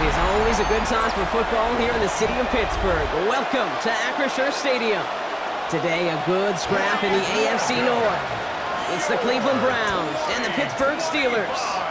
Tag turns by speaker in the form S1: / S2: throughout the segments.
S1: It is always a good time for football here in the city of Pittsburgh. Welcome to Acrisure Stadium. Today, a good scrap in the AFC North. It's the Cleveland Browns and the Pittsburgh Steelers.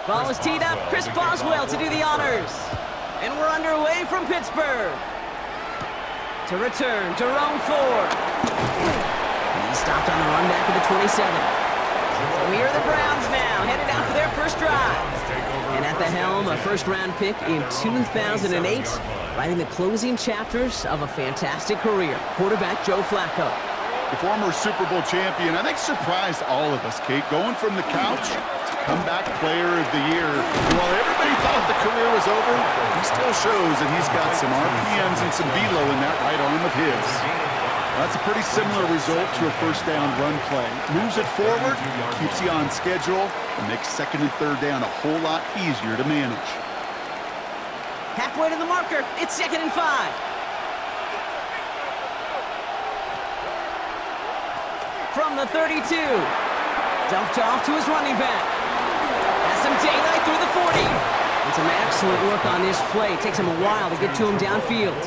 S1: Ball is teed up. Chris Boswell to do the honors. And we're underway from Pittsburgh. To return, Jerome Ford. He stopped on the run back of the 27. So here are the Browns now, headed out for their first drive. And at the helm, a first-round pick in 2008, writing the closing chapters of a fantastic career, quarterback Joe Flacco.
S2: The former Super Bowl champion, I think, surprised all of us, Kate, going from the couch to comeback player of the year. While everybody thought the career was over, he still shows that he's got some RPMs and some velo in that right arm of his. That's a pretty similar result to a first down run play. Moves it forward, keeps you on schedule, and makes second and third down a whole lot easier to manage.
S1: Halfway to the marker, it's 2nd and 5. From the 32, dumped off to his running back. Has some daylight through the 40. And some excellent work on this play. It takes him a while to get to him downfield.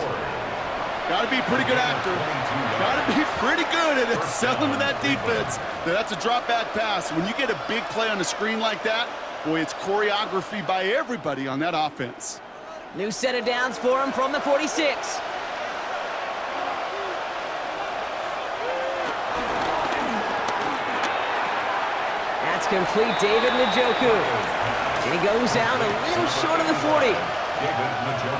S2: Got to be a pretty good actor. Got to be pretty good at selling to that defense. That's a drop back pass. When you get a big play on the screen like that, boy, it's choreography by everybody on that offense.
S1: New set of downs for him from the 46. That's complete, David Njoku. And he goes out a little short of the 40.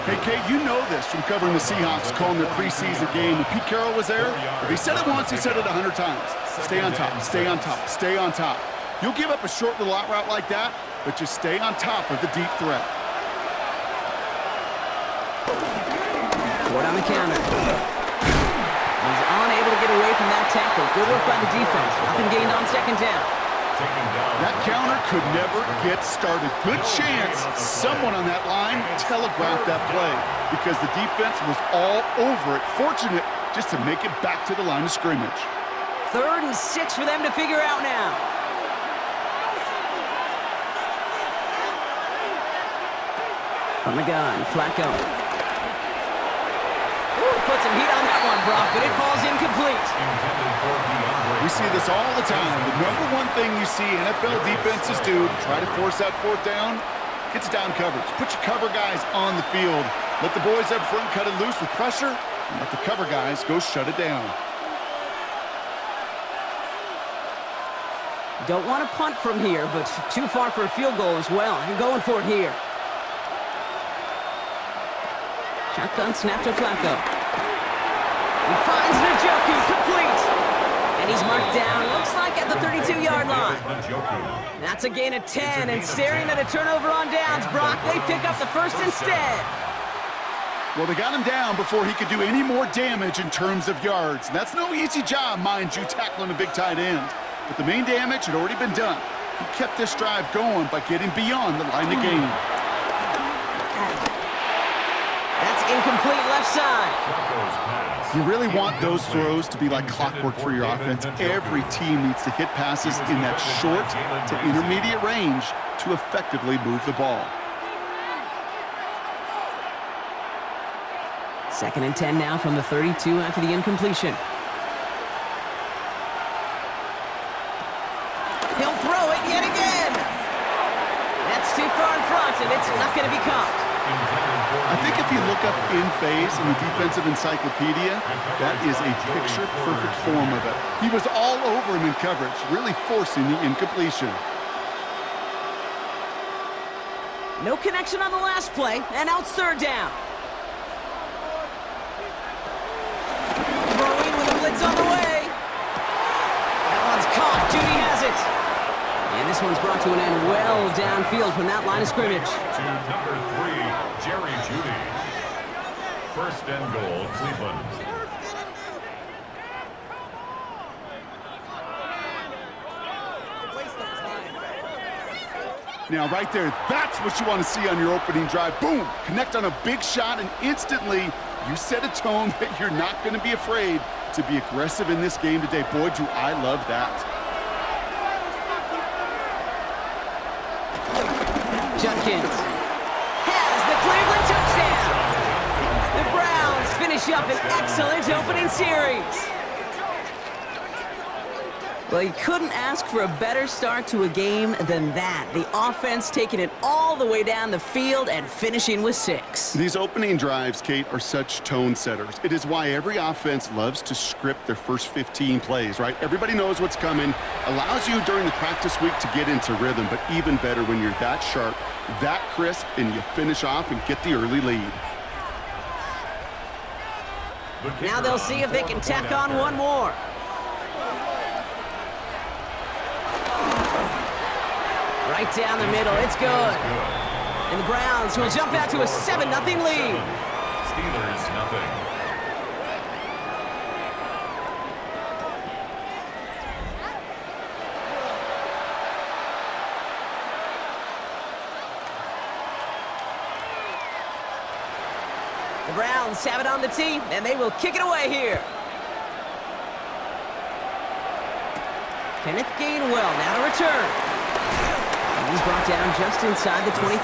S2: Hey, Kate, you know this from covering the Seahawks, calling their preseason game. When Pete Carroll was there, if he said it once, he said it 100 times. Stay on top, stay on top, stay on top. You'll give up a short little out route like that, but just stay on top of the deep threat.
S1: Ford on the counter. He's unable to get away from that tackle. Good work by the defense. Nothing gained on second down.
S2: That counter could never get started. Good chance someone on that line telegraphed that play because the defense was all over it. Fortunate just to make it back to the line of scrimmage.
S1: 3rd and 6 for them to figure out now. From the gun, Flacco. Put some heat on that one, Brock, but it falls incomplete.
S2: We see this all the time. The number one thing you see NFL defenses do to try to force that 4th down, gets down coverage. Put your cover guys on the field. Let the boys up front cut it loose with pressure, and let the cover guys go shut it down.
S1: Don't want to punt from here, but too far for a field goal as well. You're going for it here. Shotgun snap to Flacco. He finds Njoku, complete. And he's marked down, looks like at the 32-yard line. That's a gain of 10, and staring at a turnover on downs, Brock, they pick up the first instead.
S2: Well, they got him down before he could do any more damage in terms of yards. And that's no easy job, mind you, tackling a big tight end. But the main damage had already been done. He kept this drive going by getting beyond the line of game.
S1: That's incomplete left side.
S2: You really want those throws to be like clockwork for your offense. Every team needs to hit passes in that short to intermediate range to effectively move the ball.
S1: 2nd and 10 now from the 32 after the incompletion. He'll throw it yet again. That's too far in front, and it's not going to be caught.
S2: I think if you look up in phase in the defensive encyclopedia, that is a picture-perfect form of it. He was all over him in coverage, really forcing the incompletion.
S1: No connection on the last play, and now it's 3rd down. Throwing with a blitz on the way. That one's caught. Judy has it. And the This one's brought to an end well downfield from that line of scrimmage.
S3: To number 3, Jerry Jeudy. First and goal, Cleveland.
S2: Now, right there, that's what you want to see on your opening drive. Boom! Connect on a big shot, and instantly you set a tone that you're not going to be afraid to be aggressive in this game today. Boy, do I love that.
S1: Judkins has the Cleveland touchdown. The Browns finish up an excellent opening series. Well, you couldn't ask for a better start to a game than that. The offense taking it all the way down the field and finishing with 6.
S2: These opening drives, Kate, are such tone setters. It is why every offense loves to script their first 15 plays, right? Everybody knows what's coming. Allows you during the practice week to get into rhythm, but even better when you're that sharp, that crisp, and you finish off and get the early lead.
S1: Now they'll see if they can tack on one more. Right down the middle, it's good. And the Browns will jump out to a 7-0 lead.
S3: Steelers, nothing.
S1: The Browns have it on the tee, and they will kick it away here. Kenneth Gainwell now to return. He's brought down just inside the 25.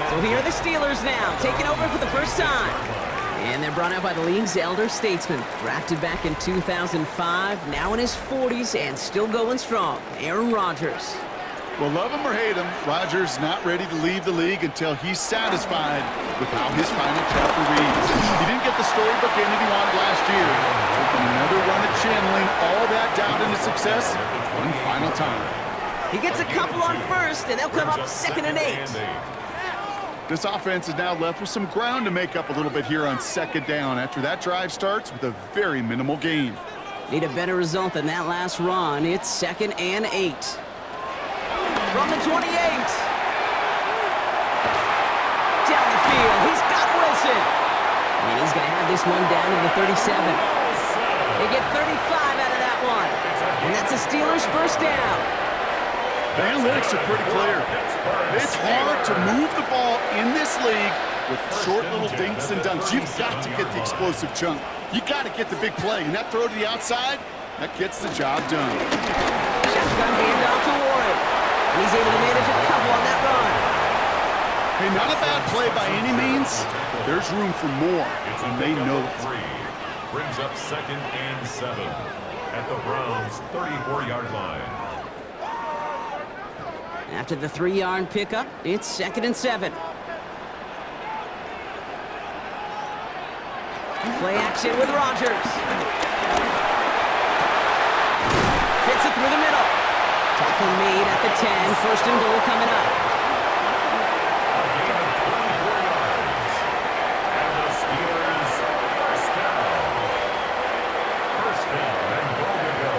S1: So here are the Steelers now, taking over for the first time. And they're brought out by the league's elder statesman. Drafted back in 2005, now in his 40s and still going strong. Aaron Rodgers.
S2: Well, love him or hate him, Rodgers not ready to leave the league until he's satisfied with how his final chapter reads. He didn't get the storybook ending he wanted last year. Taking another run at channeling all that doubt into success one final time.
S1: He gets a couple on first, and they'll come up 2nd and 8.
S2: This offense is now left with some ground to make up a little bit here on 2nd down after that drive starts with a very minimal gain.
S1: Need a better result than that last run. It's 2nd and 8. From the 28. Down the field, he's got Wilson. And he's going to have this one down to the 37. They get 35 out of that one. And that's a Steelers first down.
S2: The analytics are pretty clear. It's hard to move the ball in this league with short little dinks and dunks. You've got to get the explosive chunk. You got to get the big play. And that throw to the outside, that gets the job done.
S1: Shotgun handoff to Warren. And he's able to manage a couple on that run.
S2: Hey, not a bad play by any means, but there's room for more, and they know it.
S3: Brings up 2nd and 7 at the Browns' 34-yard line.
S1: After the 3-yard pickup, it's 2nd and 7. Play action with Rodgers. Fits it through the middle. Tackle made at the 10. 1st and goal coming up.
S3: A gain of 24 yards. And the Steelers first down. First down and goal to go.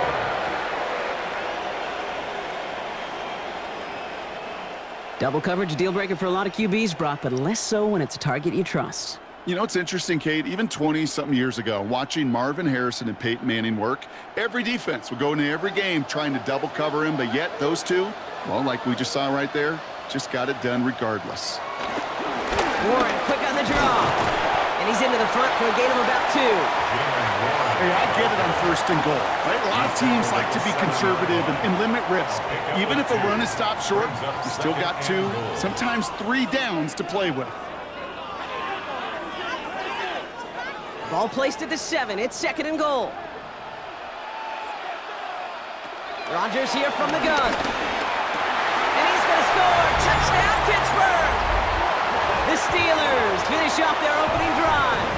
S1: Double coverage, deal breaker for a lot of QBs, Brock, but less so when it's a target you trust.
S2: You know, it's interesting, Kate, even 20-something years ago, watching Marvin Harrison and Peyton Manning work, every defense would go into every game trying to double cover him, but yet those two, well, like we just saw right there, just got it done regardless.
S1: Warren, quick on the draw. And he's into the front for a gain of about 2.
S2: Hey, I get it on 1st and goal, right? A lot of teams like to be conservative and limit risk. Even if a run is stopped short, you still got 2, sometimes 3 downs to play with.
S1: Ball placed at the 7. It's 2nd and goal. Rodgers here from the gun. And he's going to score. Touchdown, Pittsburgh! The Steelers finish off their opening drive.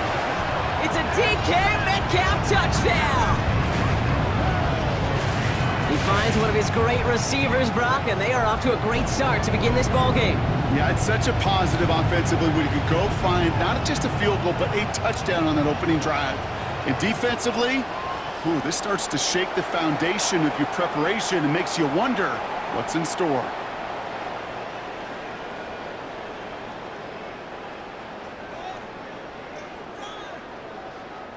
S1: It's a DK Metcalf touchdown. He finds one of his great receivers, Brock, and they are off to a great start to begin this ballgame.
S2: Yeah, it's such a positive offensively when you can go find not just a field goal, but a touchdown on that opening drive. And defensively, this starts to shake the foundation of your preparation and makes you wonder, What's in store?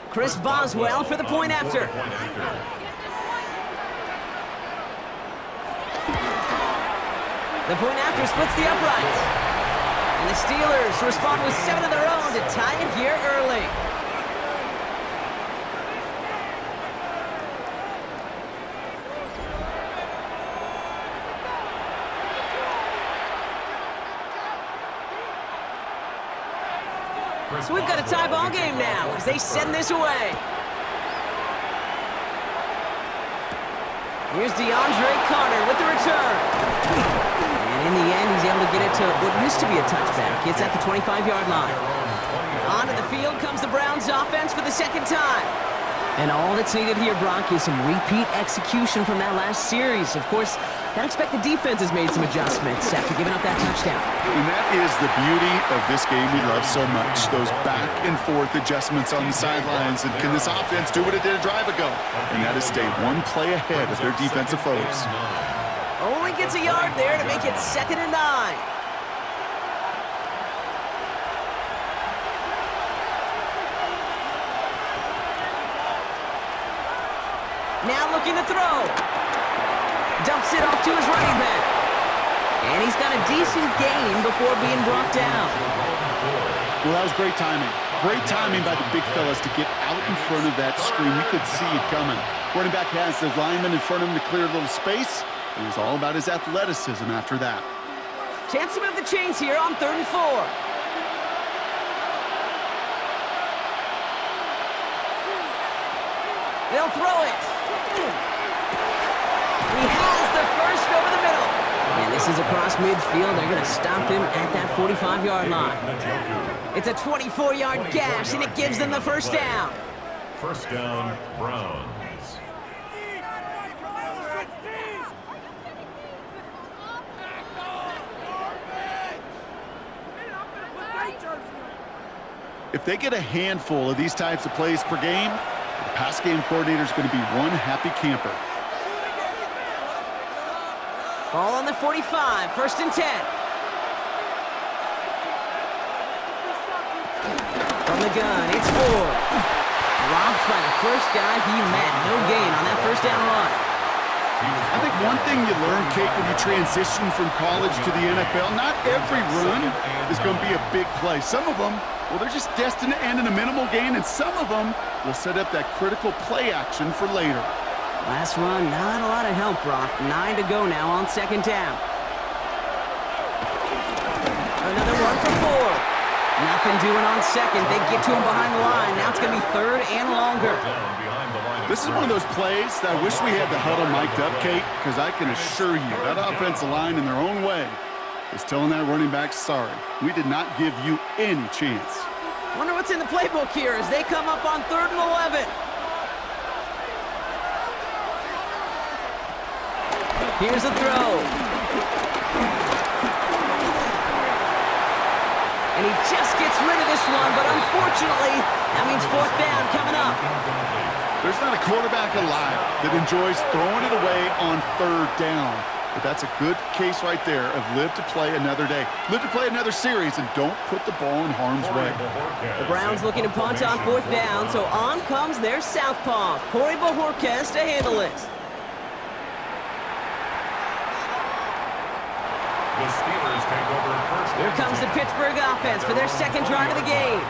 S1: Chris Boswell for the point after. The point after splits the uprights. And the Steelers respond with 7 of their own to tie it here early. So we've got a tie ball game now as they send this away. Here's DeAndre Carter with the return. And in the end, he's able to get it to what used to be a touchback. It's at the 25-yard line. Onto the field comes the Browns offense for the second time. And all that's needed here, Brock, is some repeat execution from that last series. Of course, gotta expect the defense has made some adjustments after giving up that touchdown.
S2: And that is the beauty of this game we love so much. Those back and forth adjustments on the sidelines. And can this offense do what it did a drive ago? And that is stay one play ahead of their defensive foes.
S1: Only gets a yard there to make it 2nd and 9. Now looking to throw. Dumps it off to his running back. And he's got a decent gain before being brought down.
S2: Well, that was great timing. Great timing by the big fellas to get out in front of that screen. You could see it coming. Running back has the lineman in front of him to clear a little space. It was all about his athleticism after that.
S1: Chance to move the chains here on 3rd and 4. They'll throw it. He has the first over the middle. And this is across midfield. They're going to stop him at that 45-yard line. It's a 24-yard gash, and it gives them the first down.
S3: First down, Browns.
S2: If they get a handful of these types of plays per game, the pass game coordinator is going to be one happy camper.
S1: Ball on the 45, 1st and 10. From the gun, it's Ford. Dropped by the first guy he met. No gain on that first down run.
S2: I think one thing you learn, Kate, when you transition from college to the NFL, not every run is going to be a big play. Some of them, well, they're just destined to end in a minimal gain, and some of them will set up that critical play action for later.
S1: Last run, not a lot of help, Brock. 9 to go now on 2nd down. Another one for Ford. Nothing doing on 2nd. They get to him behind the line. Now it's going to be 3rd and longer.
S2: This is one of those plays that I wish we had the huddle mic'd up, Kate, because I can assure you that offensive line in their own way is telling that running back, sorry, we did not give you any chance.
S1: Wonder what's in the playbook here as they come up on 3rd and 11. Here's a throw. And he just gets rid of this one, but unfortunately, that means 4th down coming up.
S2: There's not a quarterback alive that enjoys throwing it away on 3rd down. But that's a good case right there of live to play another day. Live to play another series and don't put the ball in harm's way.
S1: The Browns looking to punt on 4th down, so on comes their southpaw, Corey Bojorquez, to handle it.
S3: The Steelers take over first.
S1: Here comes the Pittsburgh offense for their 2nd drive of the game.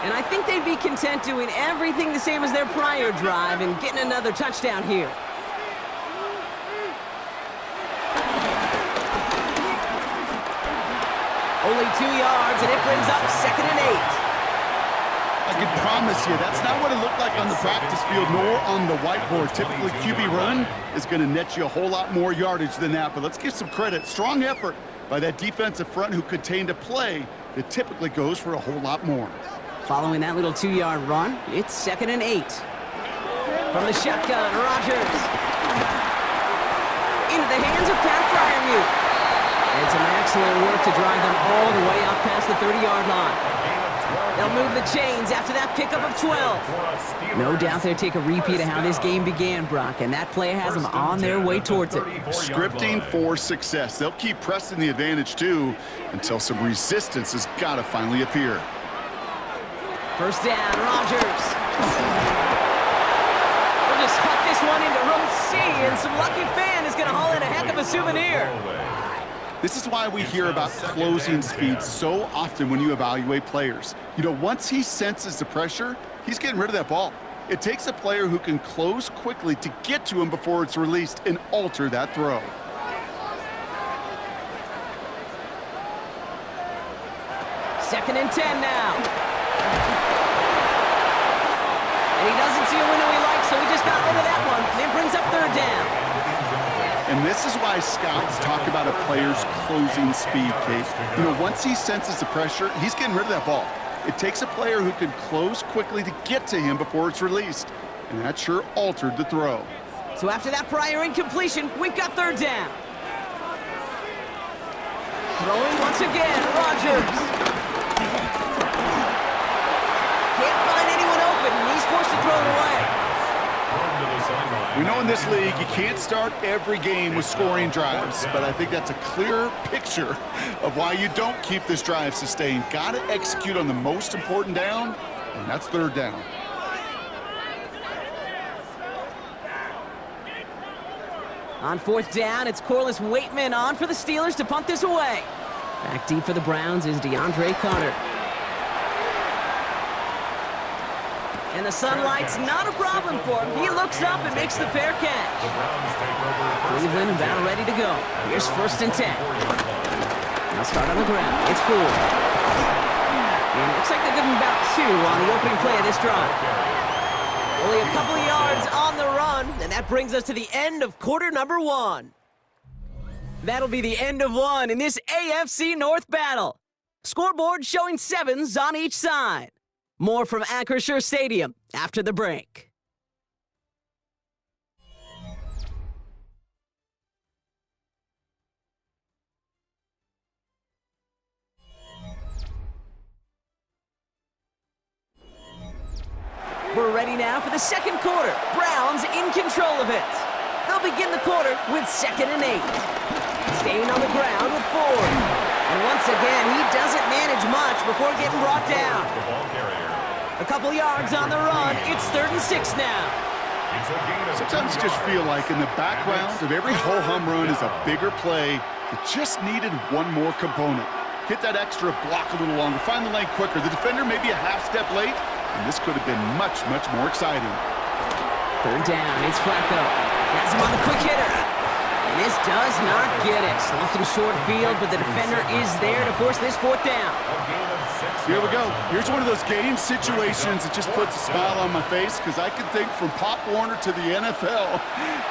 S1: And I think they'd be content doing everything the same as their prior drive and getting another touchdown here. Only 2 yards, and it brings up 2nd and 8.
S2: I can promise you that's not what it looked like on the practice field nor on the whiteboard. Typically, QB run is going to net you a whole lot more yardage than that. But let's give some credit. Strong effort by that defensive front who contained a play that typically goes for a whole lot more.
S1: Following that little 2-yard run, it's 2nd and 8. From the shotgun, Rodgers. Into the hands of Pat Fryermuth. And some excellent work to drive them all the way up past the 30-yard line. They'll move the chains after that pickup of 12. No doubt they'll take a repeat of how this game began, Brock, and that play has them on their way towards it.
S2: Scripting for success. They'll keep pressing the advantage, too, until some resistance has got to finally appear.
S1: First down, Rodgers. We'll just huck this one into row C, and some lucky fan is going to haul in a heck of a souvenir.
S2: This is why we hear about closing speed so often when you evaluate players. You know, once he senses the pressure, he's getting rid of that ball. It takes a player who can close quickly to get to him before it's released and alter that throw.
S1: Second and 10 now. And he doesn't see a window he likes, so he just got rid of that one. And it brings up third down.
S2: And this is why scouts talk about a player's closing speed, Kate. You know, once he senses the pressure, he's getting rid of that ball. It takes a player who can close quickly to get to him before it's released. And that sure altered the throw.
S1: So after that prior incompletion, we've got third down. Throwing once again, Rodgers. Can't find anyone open, and he's forced to throw it away.
S2: We know in this league you can't start every game with scoring drives, but I think that's a clear picture of why you don't keep this drive sustained. Got to execute on the most important down, and that's third down.
S1: On fourth down, it's Corliss Waitman on for the Steelers to punt this away. Back deep for the Browns is DeAndre Carter. And the sunlight's not a problem for him. He looks up and makes the fair catch. Cleveland about ready to go. Here's first and 10. Now start on the ground. It's 4. And it looks like they're giving about 2 on the opening play of this drive. Only a couple of yards on the run, and that brings us to the end of quarter number 1. That'll be the end of 1 in this AFC North battle. Scoreboard showing 7s on each side. More from Acrisure Stadium after the break. We're ready now for the second quarter. Browns in control of it. They'll begin the quarter with 2nd and 8. Staying on the ground with Ford. And once again, he doesn't manage much before getting brought down. A couple yards on the run. It's 3rd and 6 now.
S2: Sometimes you just feel like in the background of every ho-hum run is a bigger play that just needed one more component. Hit that extra block a little longer, find the lane quicker. The defender may be a half step late, and this could have been much, much more exciting.
S1: Third down, it's Flacco. Has him on the quick hitter. And this does not get it. Looking short field, but the defender is there to force this 4th down.
S2: Here we go. Here's one of those game situations that just puts a smile on my face, because I can think from Pop Warner to the NFL,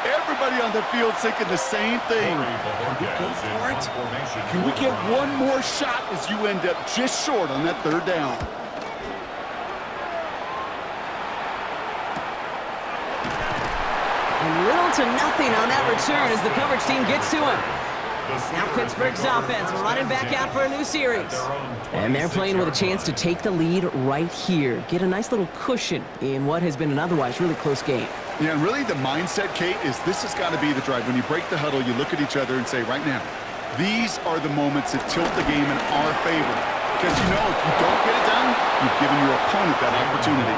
S2: everybody on the field thinking the same thing. Can we go for it? Can we get one more shot as you end up just short on that 3rd down?
S1: And little to nothing on that return as the coverage team gets to him. Now Pittsburgh's offense running back out for a new series. And they're playing with a chance to take the lead right here. Get a nice little cushion in what has been an otherwise really close game.
S2: Yeah, and really the mindset, Kate, is this has got to be the drive. When you break the huddle, you look at each other and say, right now, these are the moments that tilt the game in our favor. Because you know if you don't get it done, you've given your opponent that opportunity.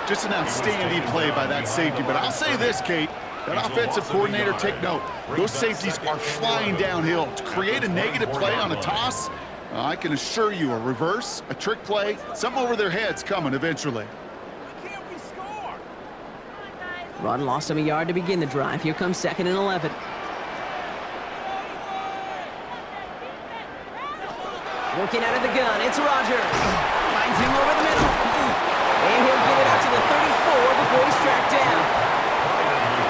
S2: Just an outstanding play by that safety. But I'll say this, Kate. That offensive coordinator, take note. Those safeties are flying downhill. To create a negative play on a toss, I can assure you a reverse, a trick play, something over their heads coming eventually.
S1: Run lost him a yard to begin the drive. Here comes 2nd and 11. Working out of the gun, it's Rodgers. Finds him over the middle. And he'll get it out to the 34 before he's tracked down.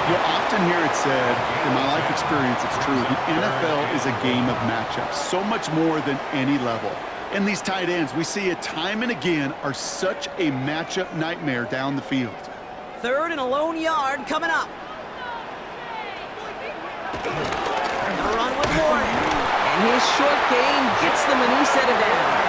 S2: You'll often hear it said, in my life experience, it's true, the NFL is a game of matchups, so much more than any level. And these tight ends, we see it time and again, are such a matchup nightmare down the field.
S1: 3rd and a lone yard coming up. A run with Warren. And his short gain gets them a new set of downs.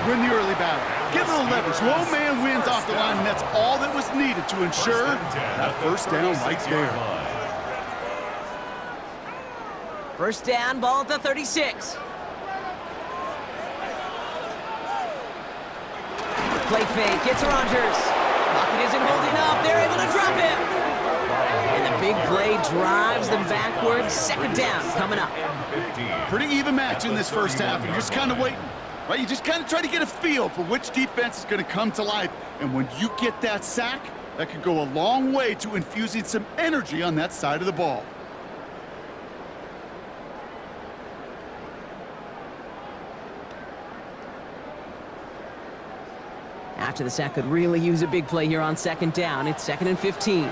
S2: win the early battle. Give it a leverage. Low man wins off the line, and that's all that was needed to ensure that first down right there.
S1: First down, ball at the 36. Play fake, hits Rodgers. Pocket isn't holding up, they're able to drop him. And the big play drives them backwards. Second down coming up.
S2: Pretty even match in this first half, and you're just kind of waiting. Right, you just kind of try to get a feel for which defense is going to come to life. And when you get that sack, that could go a long way to infusing some energy on that side of the ball.
S1: After the sack, could really use a big play here on second down. It's 2nd and 15.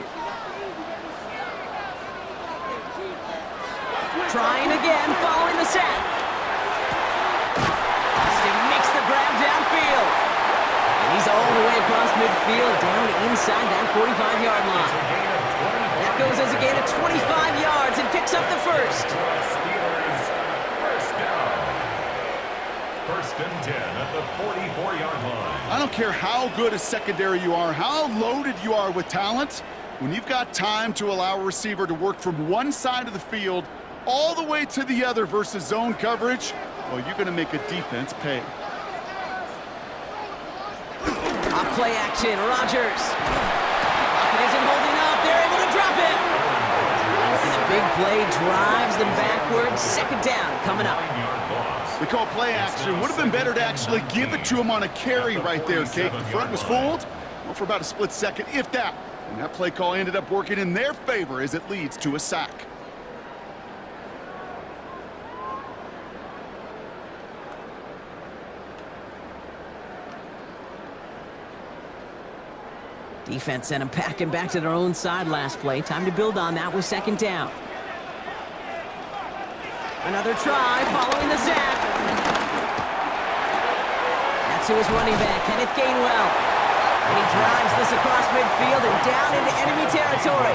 S1: Trying again, following the sack. Austin makes the grab downfield. And he's all the way across midfield, down inside that 45-yard line. That goes as a gain of 25 yards and picks up the first.
S3: First and 10 at the 44-yard line.
S2: I don't care how good a secondary you are, how loaded you are with talent. When you've got time to allow a receiver to work from one side of the field all the way to the other versus zone coverage, well, you're going to make a defense pay.
S1: Off play action, Rodgers. Pocket isn't holding up, they're able to drop it. And the big play drives them backwards. Second down coming up.
S2: We call play action. Would have been better to actually give it to him on a carry right there, Kate. The front was fooled, well, for about a split second, if that. And that play call ended up working in their favor as it leads to a sack.
S1: Defense sent them packing back to their own side last play. Time to build on that with second down. Another try following the sack. That's to his running back, Kenneth Gainwell. And he drives this across midfield and down into enemy territory.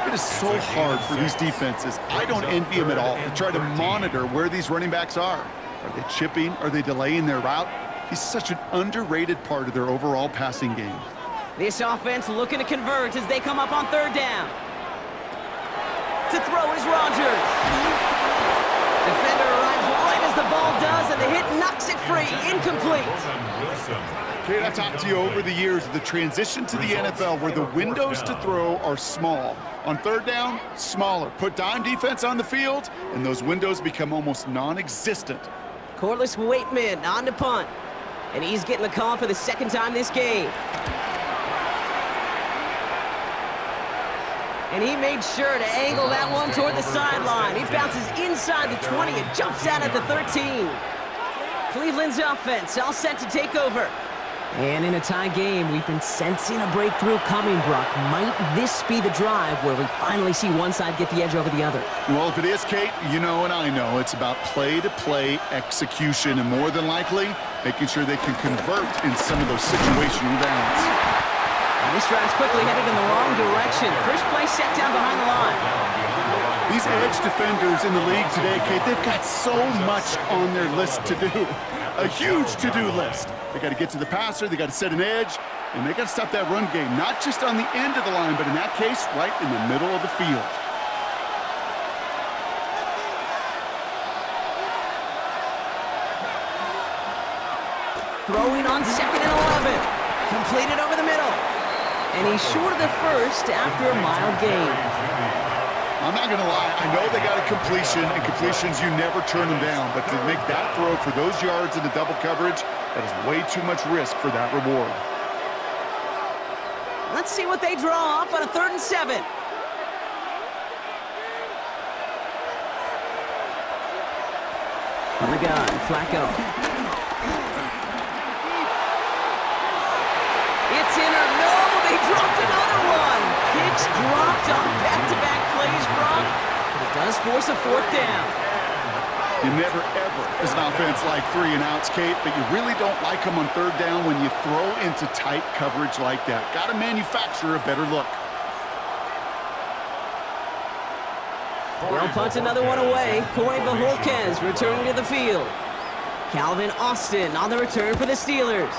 S2: It is so hard for these defenses. I don't envy them at all to try to monitor where these running backs are. Are they chipping? Are they delaying their route? He's such an underrated part of their overall passing game.
S1: This offense looking to convert as they come up on third down. To throw is Rodgers. Defender arrives right as the ball does, and the hit knocks it free. Incomplete.
S2: Kate, I've talked to you over the years of the transition to the NFL where the windows to throw are small. On third down, smaller. Put dime defense on the field, and those windows become almost non-existent.
S1: Corliss Waitman on to punt. And he's getting the call for the second time this game. And he made sure to angle that one toward the sideline. He bounces inside the 20 and jumps out at the 13. Cleveland's offense all set to take over. And in a tie game, we've been sensing a breakthrough coming, Brock. Might this be the drive where we finally see one side get the edge over the other?
S2: Well, if it is, Kate, you know and I know it's about play-to-play execution, and more than likely, making sure they can convert in some of those situational downs.
S1: This drive's quickly headed in the wrong direction. First play set down behind the line.
S2: These edge defenders in the league today, Kate, they've got so much on their list to do. A huge to-do list. They got to get to the passer, they got to set an edge, and they got to stop that run game, not just on the end of the line, but in that case, right in the middle of the field.
S1: Throwing on 2nd and 11. Completed over the middle. And he's short of the first after a mild gain.
S2: I'm not going to lie. I know they got a completion, and completions, you never turn them down. But to make that throw for those yards in the double coverage, that is way too much risk for that reward.
S1: Let's see what they draw up on a 3rd and 7. On the gun, Flacco. It's in or no, they dropped another one. Picks dropped on back-to-back plays, Brock, but it does force a 4th down.
S2: You never, ever, as an offense, like 3 and outs, Kate, but you really don't like them on 3rd down when you throw into tight coverage like that. Got to manufacture a better look.
S1: They'll punt another one away. Corey Bajorquez returning to the field. Calvin Austin on the return for the Steelers.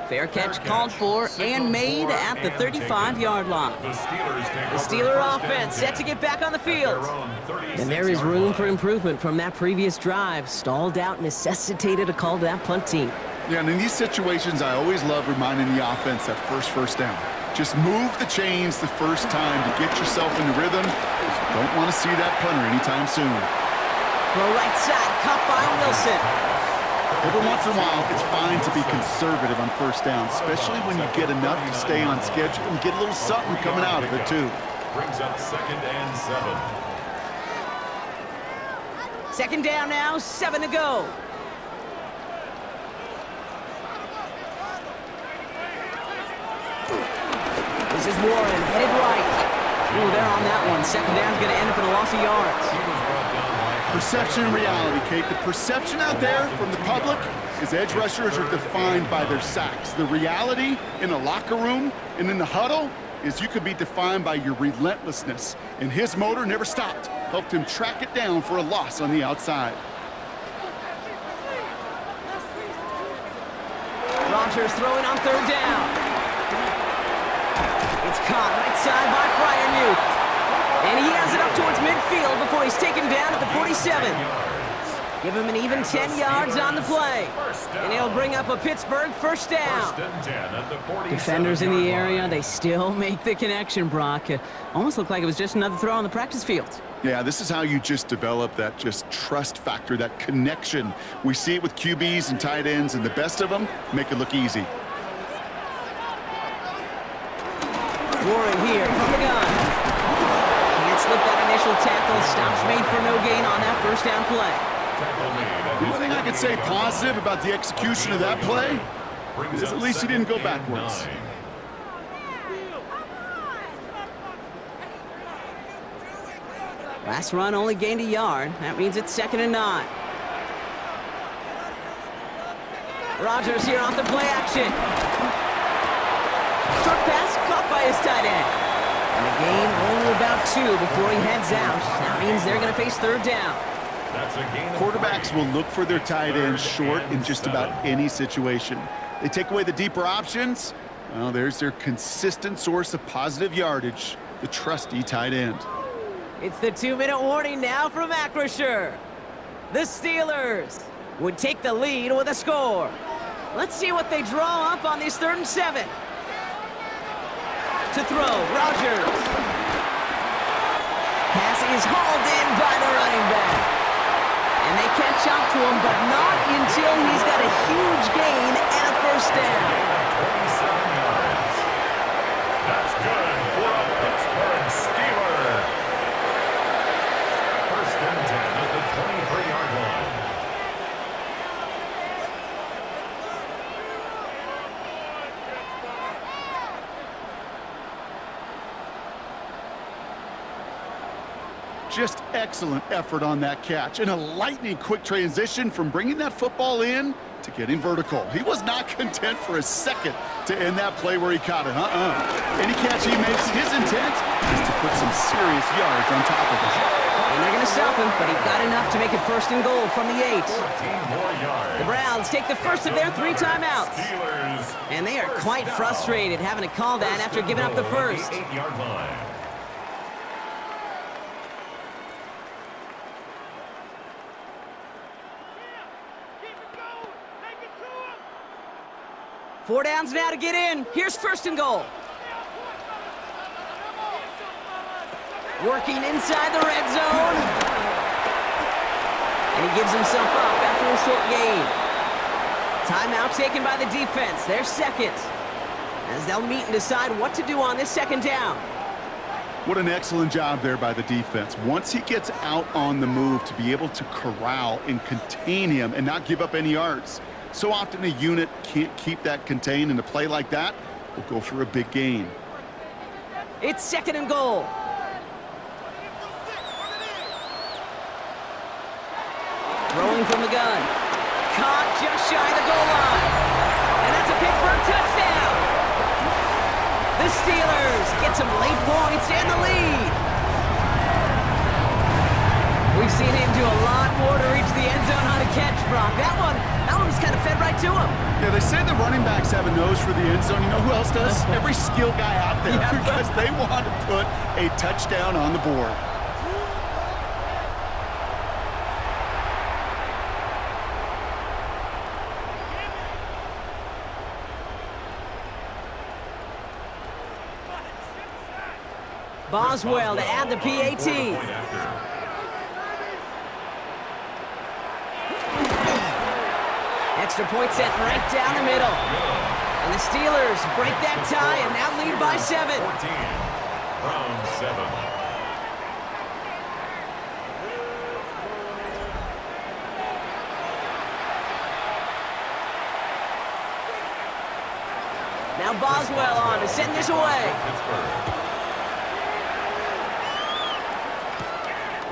S1: Fair catch called for and made at the 35-yard line. The Steeler offense set to get back on the field. And there is room for improvement from that previous drive. Stalled out, necessitated a call to that punt team.
S2: Yeah, and in these situations, I always love reminding the offense that first down. Just move the chains the first time to get yourself in the rhythm. Don't want to see that punter anytime soon.
S1: Throw right side, caught by Wilson.
S2: Every once in a while, it's fine to be conservative on first down, especially when you get enough to stay on schedule and get a little something coming out of it, too.
S3: Brings up 2nd and 7.
S1: Second down now, 7 to go. This is Warren, headed right. Ooh, they're on that one. Second down's going to end up in a loss of yards.
S2: Perception and reality, Kate. The perception out there from the public is edge rushers are defined by their sacks. The reality in a locker room and in the huddle is you could be defined by your relentlessness. And his motor never stopped. Helped him track it down for a loss on the outside.
S1: Rodgers throwing on third down. It's caught right side by Freiermuth. And he has it up towards midfield before he's taken down at the 47. Give him an even 10 yards on the play. And he'll bring up a Pittsburgh first down. Defenders in the area, they still make the connection, Brock. Almost looked like it was just another throw on the practice field.
S2: Yeah, this is how you just develop that just trust factor, that connection. We see it with QBs and tight ends, and the best of them make it look easy.
S1: Warren here from the gun. Slip that initial tackle. Stops made for no gain on that first down play.
S2: The only thing I could say positive about the execution of that play is at least he didn't go backwards.
S1: Last run only gained a yard. That means it's 2nd and 9. Rodgers here off the play action. Short pass caught by his tight end. And the gain only about 2 before he heads out. That means they're going to face third down.
S2: Quarterbacks will look for their tight ends short in just about any situation. They take away the deeper options. Well, there's their consistent source of positive yardage, the trusty tight end.
S1: It's the 2-minute warning now from Acrisure. The Steelers would take the lead with a score. Let's see what they draw up on this 3rd and 7. To throw, Rodgers. Pass is hauled in by the running back. And they catch up to him, but not until he's got a huge gain and a first down.
S3: 27 yards. That's good for a Pittsburgh Steeler. 1st and 10 at the 23-yard line.
S2: Just excellent effort on that catch and a lightning quick transition from bringing that football in to getting vertical. He was not content for a second to end that play where he caught it. Any catch he makes, his intent is to put some serious yards on top of it.
S1: And they're going to stop him, but he got enough to make it 1st and goal from the 8.
S3: 14 more yards.
S1: The Browns take the first of their 3 timeouts. And they are quite frustrated having to call that after giving up the first.
S3: 8-yard line.
S1: Four downs now to get in. Here's 1st and goal. Working inside the red zone. And he gives himself up after a short gain. Timeout taken by the defense. Their 2nd. As they'll meet and decide what to do on this 2nd down.
S2: What an excellent job there by the defense. Once he gets out on the move, to be able to corral and contain him and not give up any yards. So often a unit can't keep that contained, and a play like that will go for a big gain.
S1: It's 2nd and goal. Throwing from the gun. Caught just shy of the goal line. And that's a Pittsburgh touchdown. The Steelers get some late points and the lead. We've seen him do a lot more to reach the end zone on a catch, Brock. That one was kind of fed right to him.
S2: Yeah, they say the running backs have a nose for the end zone. You know who else does? Every skill guy out there, because they want to put a touchdown on the board.
S1: Boswell to add the PAT. Extra point set right down the middle. And the Steelers break that tie and now lead by 7.
S3: 14, round 7.
S1: Now Boswell on to send this away.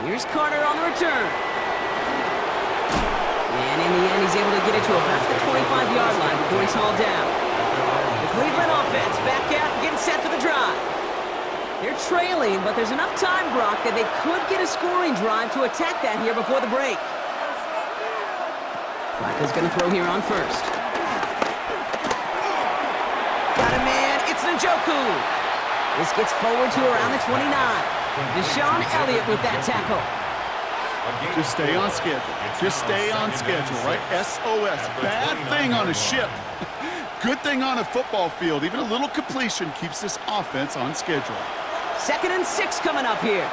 S1: Here's Carter on the return. And in the end, he's able to get it to about the 25-yard line before he's hauled down. The Cleveland offense back out and getting set for the drive. They're trailing, but there's enough time, Brock, that they could get a scoring drive to attack that here before the break. Flacco's going to throw here on first. Got a man. It's Njoku. This gets forward to around the 29. Deshaun Elliott with that tackle.
S2: Just stay on schedule. Just stay on schedule, right? SOS. Bad thing on a ship. Good thing on a football field. Even a little completion keeps this offense on schedule.
S1: 2nd and 6 coming up here.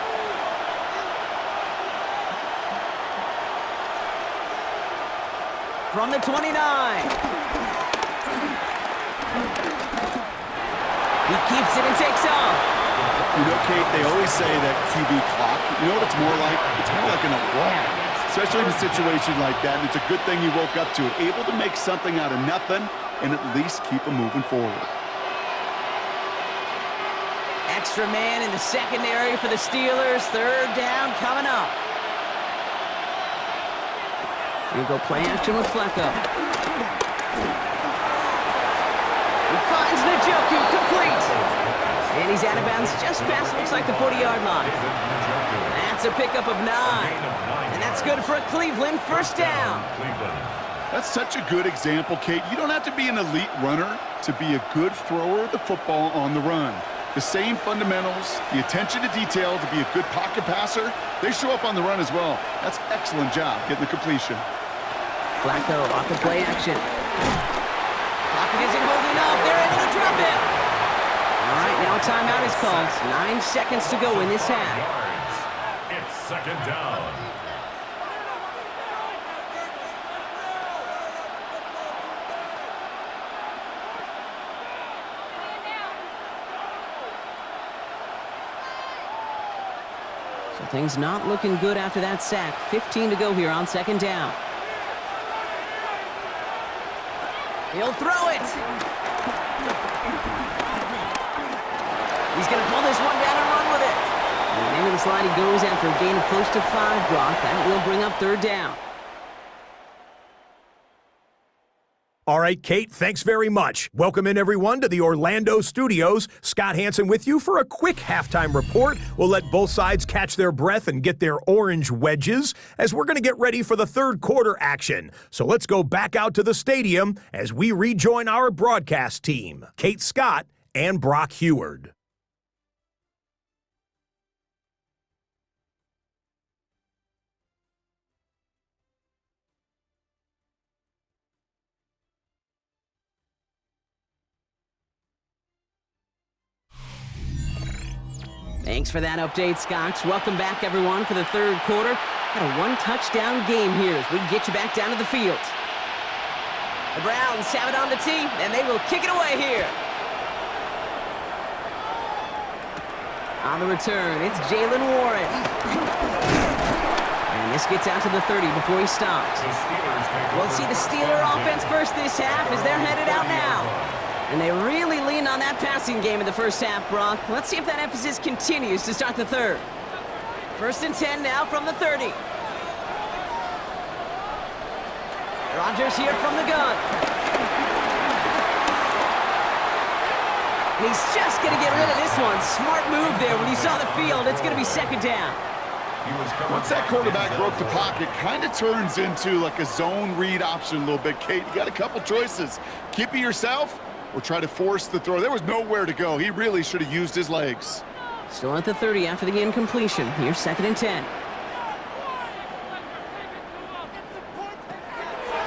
S1: From the 29. He keeps it and takes off.
S2: You know, Kate, they always say that QB clock, you know what it's more like? It's more like an alarm, especially in a situation like that. And it's a good thing you woke up to it, able to make something out of nothing and at least keep them moving forward.
S1: Extra man in the secondary for the Steelers. 3rd down coming up. You go play action with Flacco. He finds Njoku complete. And he's out of bounds just past, looks like, the 40-yard line. That's a pickup of 9. And that's good for a Cleveland 1st down.
S2: That's such a good example, Kate. You don't have to be an elite runner to be a good thrower of the football on the run. The same fundamentals, the attention to detail to be a good pocket passer, they show up on the run as well. That's an excellent job getting the completion.
S1: Flacco off the play action. Pocket isn't holding up. They're able to drop it. All right, now a timeout is called. 9 seconds to go in this half.
S3: It's 2nd down.
S1: So things not looking good after that sack. 15 to go here on 2nd down. He'll throw it. He's going to pull this one down and run with it. And into the slide he goes after a gain of close to 5, Brock. That will bring up 3rd down.
S4: All right, Kate, thanks very much. Welcome in, everyone, to the Orlando studios. Scott Hansen with you for a quick halftime report. We'll let both sides catch their breath and get their orange wedges as we're going to get ready for the 3rd quarter action. So let's go back out to the stadium as we rejoin our broadcast team, Kate Scott and Brock Heward.
S1: Thanks for that update, Scotch. Welcome back, everyone, for the 3rd quarter. Got a 1-touchdown game here as we get you back down to the field. The Browns have it on the tee, and they will kick it away here. On the return, it's Jalen Warren. And this gets out to the 30 before he stops. We'll see the Steeler offense first this half as they're headed out now. And they really leaned on that passing game in the 1st half, Brock. Let's see if that emphasis continues to start the 3rd. 1st and 10 now from the 30. Rodgers here from the gun. And he's just going to get rid of this one. Smart move there when you saw the field. It's going to be 2nd down.
S2: Once that quarterback broke the pocket, kind of turns into like a zone read option a little bit, Kate. You got a couple choices. Keep it yourself or try to force the throw. There was nowhere to go. He really should have used his legs.
S1: Still at the 30 after the incompletion. Here's 2nd and 10.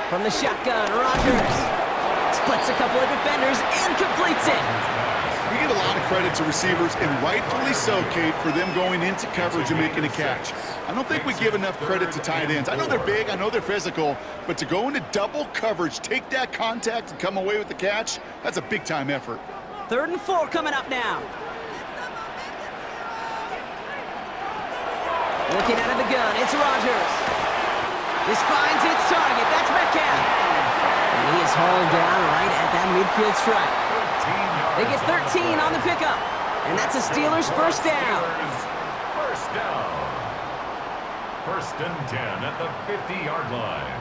S1: From the shotgun, Rodgers splits a couple of defenders and completes it.
S2: We get a lot of credit to receivers, and rightfully so, Kate, for them going into coverage and making a catch. I don't think we give enough credit to tight ends. I know they're big, I know they're physical, but to go into double coverage, take that contact, and come away with the catch, that's a big-time effort.
S1: 3rd and 4 coming up now. Looking out of the gun, it's Rodgers. This finds its target. That's Metcalf. And he is hauled down right at that midfield stripe. They get 13 on the pickup. And that's a Steelers first down.
S3: First down. 1st and 10 at the 50-yard line.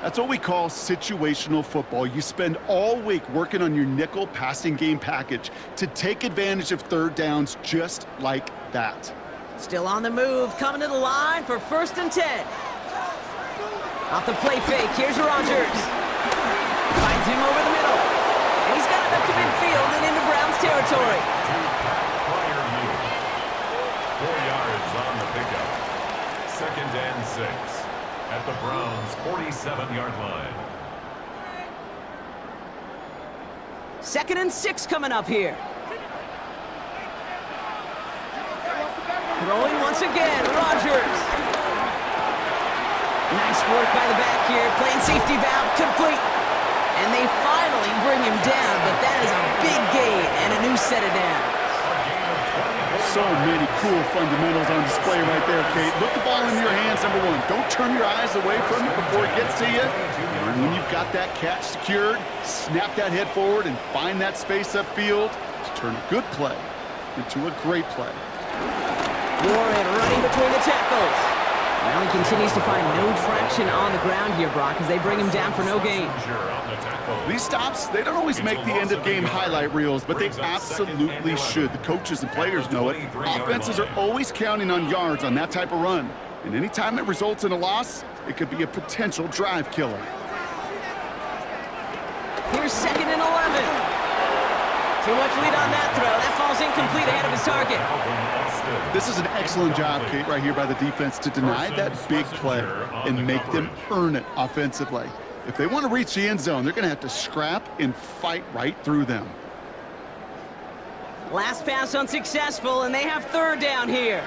S2: That's what we call situational football. You spend all week working on your nickel passing game package to take advantage of 3rd downs just like that.
S1: Still on the move, coming to the line for 1st and 10. Off the play fake, here's Rodgers. Finds him over the middle. And he's got it up to midfield and into Browns territory.
S3: 4 yards on the pickup. 2nd and 6 at the Browns' 47-yard line.
S1: 2nd and 6 coming up here. Throwing once again, Rodgers. Nice work by the back here, playing safety valve complete. And they finally bring him down, but that is a big gain and a new set of downs.
S2: So many cool fundamentals on display right there, Kate. Look the ball in your hands, number one. Don't turn your eyes away from it before it gets to you. And when you've got that catch secured, snap that head forward and find that space upfield to turn a good play into a great play.
S1: Warren running between the tackles. Well, he continues to find no traction on the ground here, Brock, as they bring him down for no gain.
S2: These stops, they don't always make the end-of-game highlight reels, but they absolutely should. The coaches and players know it. Offenses are always counting on yards on that type of run. And anytime it results in a loss, it could be a potential drive killer.
S1: Here's 2nd and 11. Too much lead on that throw. That falls incomplete ahead of his target.
S2: This is an excellent job, Kate, right here by the defense to deny that big play and make them earn it offensively. If they want to reach the end zone, they're going to have to scrap and fight right through them.
S1: Last pass unsuccessful, and they have 3rd down here.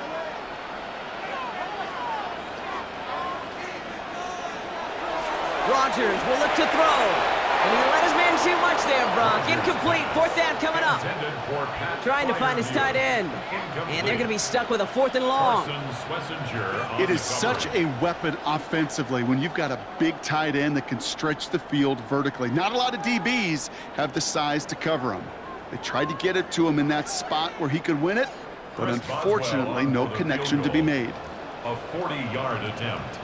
S1: Rodgers will look to throw. And he let his man too much there, Brock. Incomplete. 4th down coming up. Trying to find his tight end. And they're going to be stuck with a 4th and long.
S2: It is such a weapon offensively when you've got a big tight end that can stretch the field vertically. Not a lot of DBs have the size to cover him. They tried to get it to him in that spot where he could win it, but unfortunately, no connection to be made.
S3: A 40-yard attempt.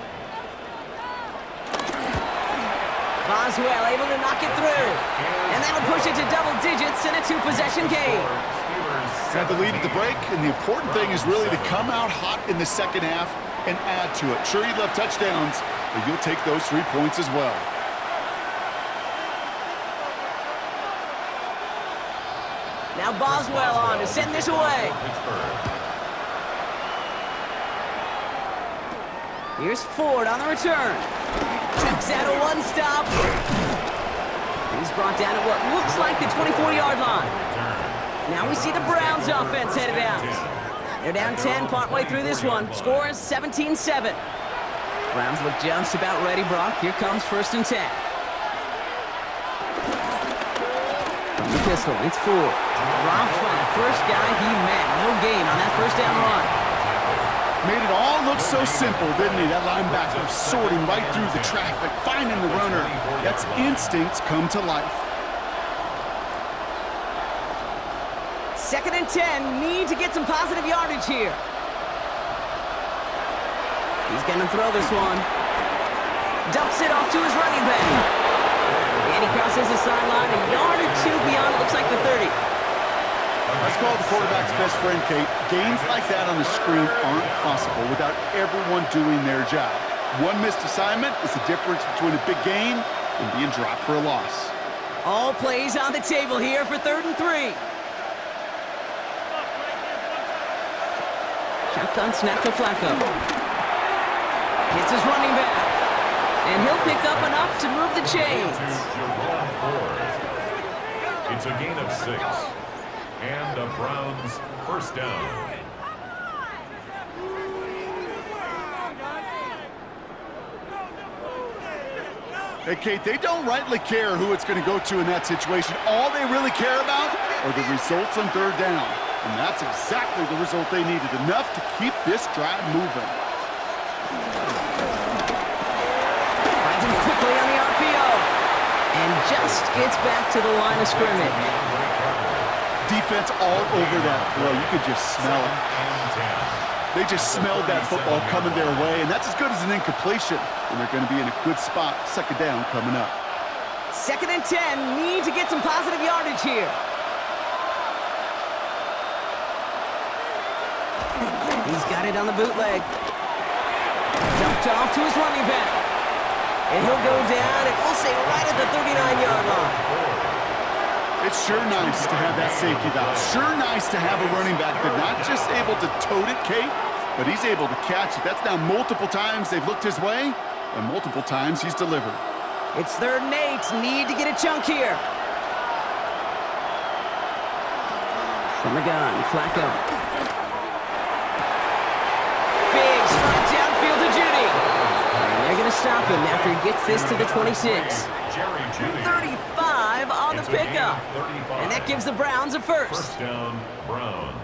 S1: Boswell able to knock it through. And that'll push it to double digits in a 2-possession game.
S2: Had the lead at the break, and the important thing is really to come out hot in the 2nd half and add to it. Sure, you'd love touchdowns, but you'll take those 3 points as well.
S1: Now Boswell on to send this away. Here's Ford on the return. Takes out a 1-stop. He's brought down at what looks like the 24-yard line. Now we see the Browns offense headed out. They're down 10 partway through this one. Score is 17-7. Browns look just about ready, Brock. Here comes 1st and 10. From the pistol, it's Ford. Dropped by the first guy he met. No gain on that 1st down run.
S2: Made it all look so simple, didn't he? That linebacker sorting right through the traffic, finding the runner. That's instincts come to life.
S1: 2nd and 10. Need to get some positive yardage here. He's going to throw this one. Dumps it off to his running back. And he crosses the sideline a yard or 2 beyond, it looks like the 30.
S2: That's called call the quarterback's best friend, Kate. Gains like that on the screen aren't possible without everyone doing their job. One missed assignment is the difference between a big gain and being dropped for a loss.
S1: All plays on the table here for 3rd and 3. Shotgun snap to Flacco. Hits his running back. And he'll pick up enough to move the chains.
S3: It's a gain of 6. And the Browns first down.
S2: Hey, Kate, they don't rightly care who it's going to go to in that situation. All they really care about are the results on 3rd down. And that's exactly the result they needed, enough to keep this drive moving.
S1: Finds him quickly on the RPO. And just gets back to the line of scrimmage.
S2: Defense all over that throw. You could just smell it. They just smelled that football coming their way, and that's as good as an incompletion. And they're going to be in a good spot, 2nd down coming up.
S1: 2nd and 10, need to get some positive yardage here. He's got it on the bootleg. Dumped off to his running back. And he'll go down, and we'll say right at the 39-yard line.
S2: It's sure nice to have that safety valve. Sure nice to have a running back that's not just able to tote it, Kate, but he's able to catch it. That's now multiple times they've looked his way, and multiple times he's delivered.
S1: It's 3rd and 8. Need to get a chunk here. From the gun, Flacco. Big slide downfield to Judy. And they're going to stop him after he gets this to the 26. 35 on the pickup. And that gives the Browns a first.
S3: First down, Browns.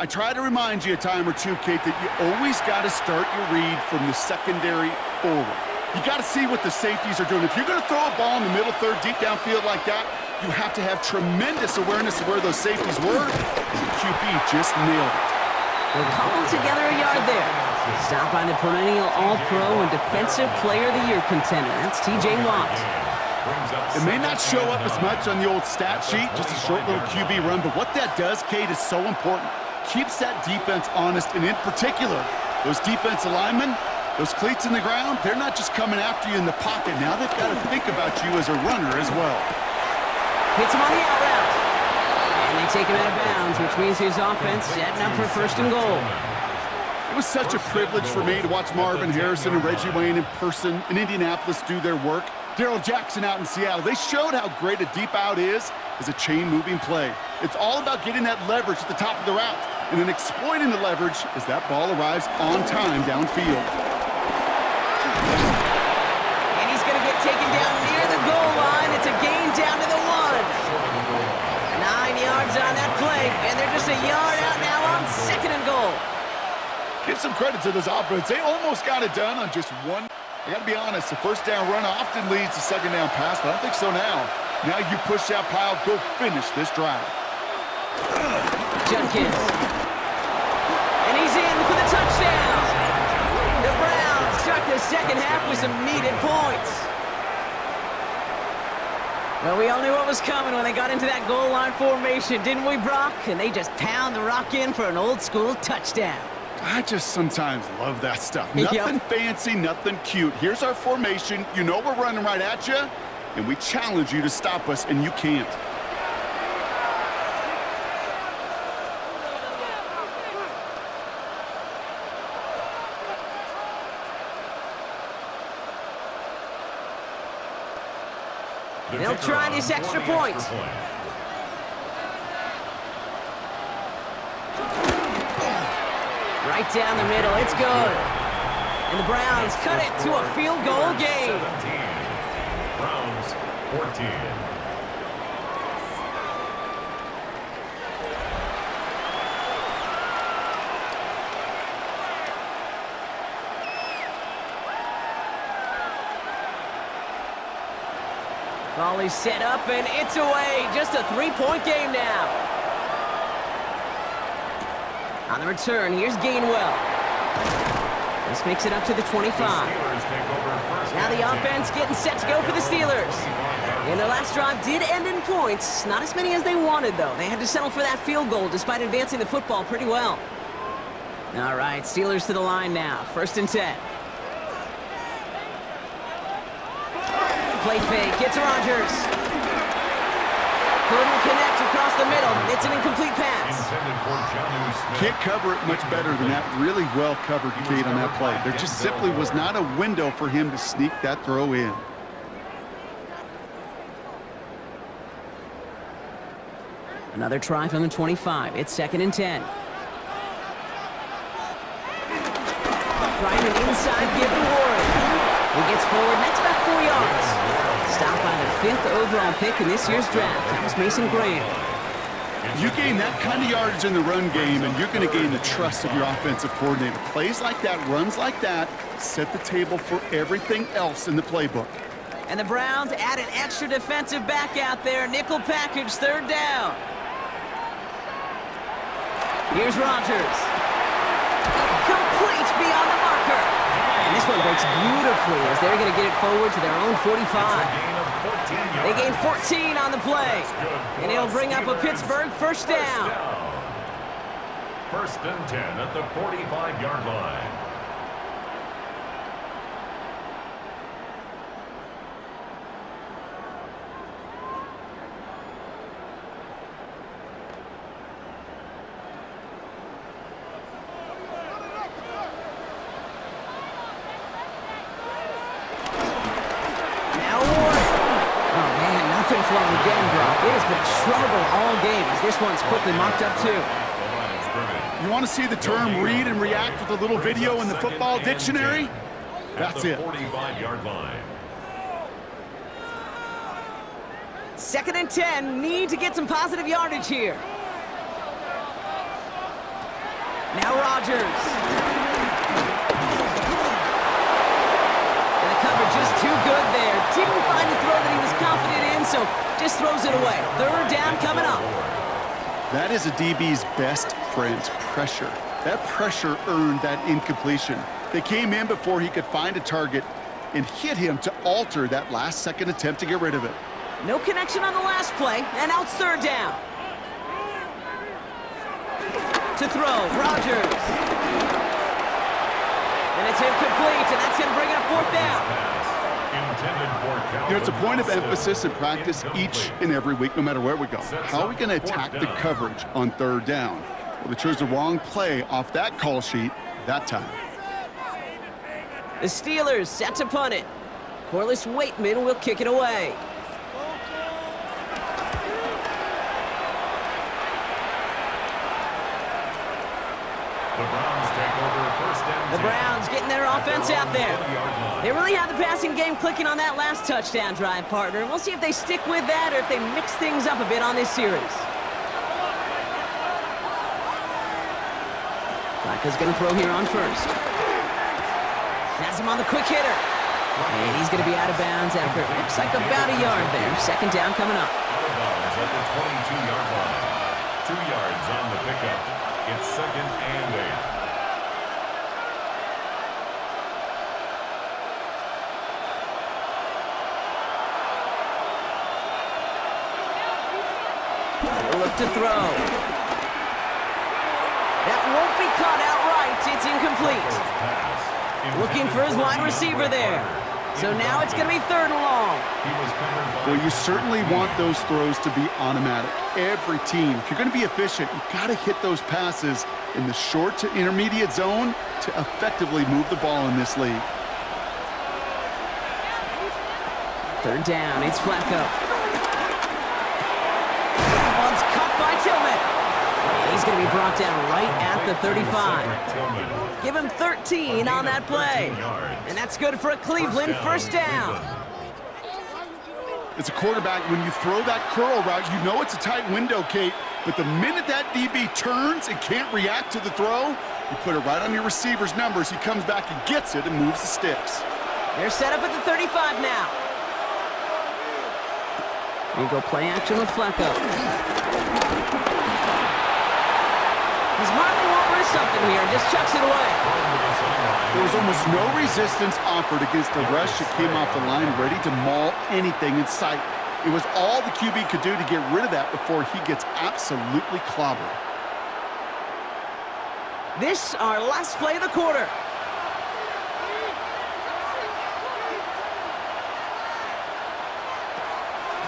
S2: I try to remind you a time or two, Kate, that you always got to start your read from the secondary forward. You got to see what the safeties are doing. If you're going to throw a ball in the middle third, deep downfield like that, you have to have tremendous awareness of where those safeties were, and the QB just nailed it.
S1: They'll cobble together a yard there. Stopped by the perennial All-Pro and Defensive Player of the Year contender. That's T.J. Watt.
S2: It may not show up as much on the old stat sheet, just a short little QB run, but what that does, Kate, is so important. Keeps that defense honest, and in particular, those defensive linemen, those cleats in the ground, they're not just coming after you in the pocket. Now they've got to think about you as a runner as well.
S1: Hits him on the out route. And they take him out of bounds, which means his offense setting up for 1st and goal.
S2: It was such a privilege for me to watch Marvin Harrison and Reggie Wayne in person in Indianapolis do their work. Darrell Jackson out in Seattle. They showed how great a deep out is as a chain-moving play. It's all about getting that leverage at the top of the route and then exploiting the leverage as that ball arrives on time downfield.
S1: And he's going to get taken down near the goal line. It's a gain down to the 1. 9 yards on that play, and they're just a yard out now on 2nd and goal.
S2: Give some credit to this offense. They almost got it done on just one. I got to be honest, the 1st down run often leads to 2nd down pass, but I don't think so now. Now you push that pile, go finish this drive.
S1: Judkins. And he's in for the touchdown. The Browns start the 2nd half with some needed points. Well, we all knew what was coming when they got into that goal line formation, didn't we, Brock? And they just pound the rock in for an old-school touchdown.
S2: I just sometimes love that stuff. Nothing fancy, nothing cute. Here's our formation. You know we're running right at you, and we challenge you to stop us, and you can't.
S1: They'll try this extra point. Right down the middle, it's good. And the Browns cut it to a field goal game.
S3: 17. Browns 14.
S1: Volley set up, and it's away. Just a 3-point game now. On the return, here's Gainwell. This makes it up to the 25. Now the offense getting set to go for the Steelers. And their last drive did end in points. Not as many as they wanted, though. They had to settle for that field goal despite advancing the football pretty well. All right, Steelers to the line now. 1st and 10. Play fake. It's Rodgers. Couldn't connect across the middle. It's an incomplete pass.
S2: Can't cover it much better than that. Really well covered, Kate, on that play. There just simply was not a window for him to sneak that throw in.
S1: Another try from the 25. It's 2nd and 10. Trying an inside give to Warren. He gets forward, and that's about 4 yards. Stopped by the 5th overall pick in this year's draft. That was Mason Graham.
S2: You gain that kind of yardage in the run game, and you're going to gain the trust of your offensive coordinator. Plays like that, runs like that, set the table for everything else in the playbook.
S1: And the Browns add an extra defensive back out there. Nickel package, 3rd down. Here's Rodgers. Complete beyond the marker. And this one breaks beautifully as they're going to get it forward to their own 45. They gain 14 on the play. And it'll bring up a Pittsburgh 1st down.
S3: 1st and 10 at the 45-yard line.
S1: Flung again, Brock. It has been a struggle all game as this one's quickly mocked up too.
S2: You want to see the term read and react with a little video in the football dictionary? That's it.
S3: 45-yard line.
S1: 2nd and 10. Need to get some positive yardage here. Now Rodgers. And the coverage is too good there. Didn't find a throw that he was confident in, so just throws it away. 3rd down coming up.
S2: That is a DB's best friend, pressure. That pressure earned that incompletion. They came in before he could find a target and hit him to alter that last-second attempt to get rid of it.
S1: No connection on the last play, and now it's 3rd down. To throw, Rodgers. And it's incomplete, and that's going to bring up 4th down.
S2: You know, it's a point of emphasis in practice each and every week, no matter where we go. How are we going to attack the coverage on 3rd down? Well, they chose the wrong play off that call sheet that time.
S1: The Steelers set to punt it. Corliss Waitman will kick it away. The Browns getting their offense out there. They really had the passing game clicking on that last touchdown drive, partner. We'll see if they stick with that or if they mix things up a bit on this series. Flacco's going to throw here on 1st. Has him on the quick hitter. And he's going to be out of bounds after it looks like about a yard there. 2nd down coming up.
S3: Out of bounds at the 22-yard line. 2 yards on the pickup. It's 2nd and 8.
S1: Look to throw. That won't be caught outright. It's incomplete. Looking for his wide receiver there. So now it's going to be 3rd and long.
S2: Well, you certainly want those throws to be automatic. Every team, if you're going to be efficient, you've got to hit those passes in the short to intermediate zone to effectively move the ball in this league.
S1: 3rd down. It's Flacco. He's going to be brought down right at the 35. Give him 13 on that play. And that's good for a Cleveland 1st down.
S2: As a quarterback, when you throw that curl route, you know it's a tight window, Kate. But the minute that DB turns and can't react to the throw, you put it right on your receiver's numbers. He comes back and gets it and moves the sticks.
S1: They're set up at the 35 now. We go play action with Flacco. He's marking won't risk something here, just chucks it away.
S2: There was was almost no resistance offered against a rush that came off the line ready to maul anything in sight. It was all the QB could do to get rid of that before he gets absolutely clobbered.
S1: This, our last play of the quarter.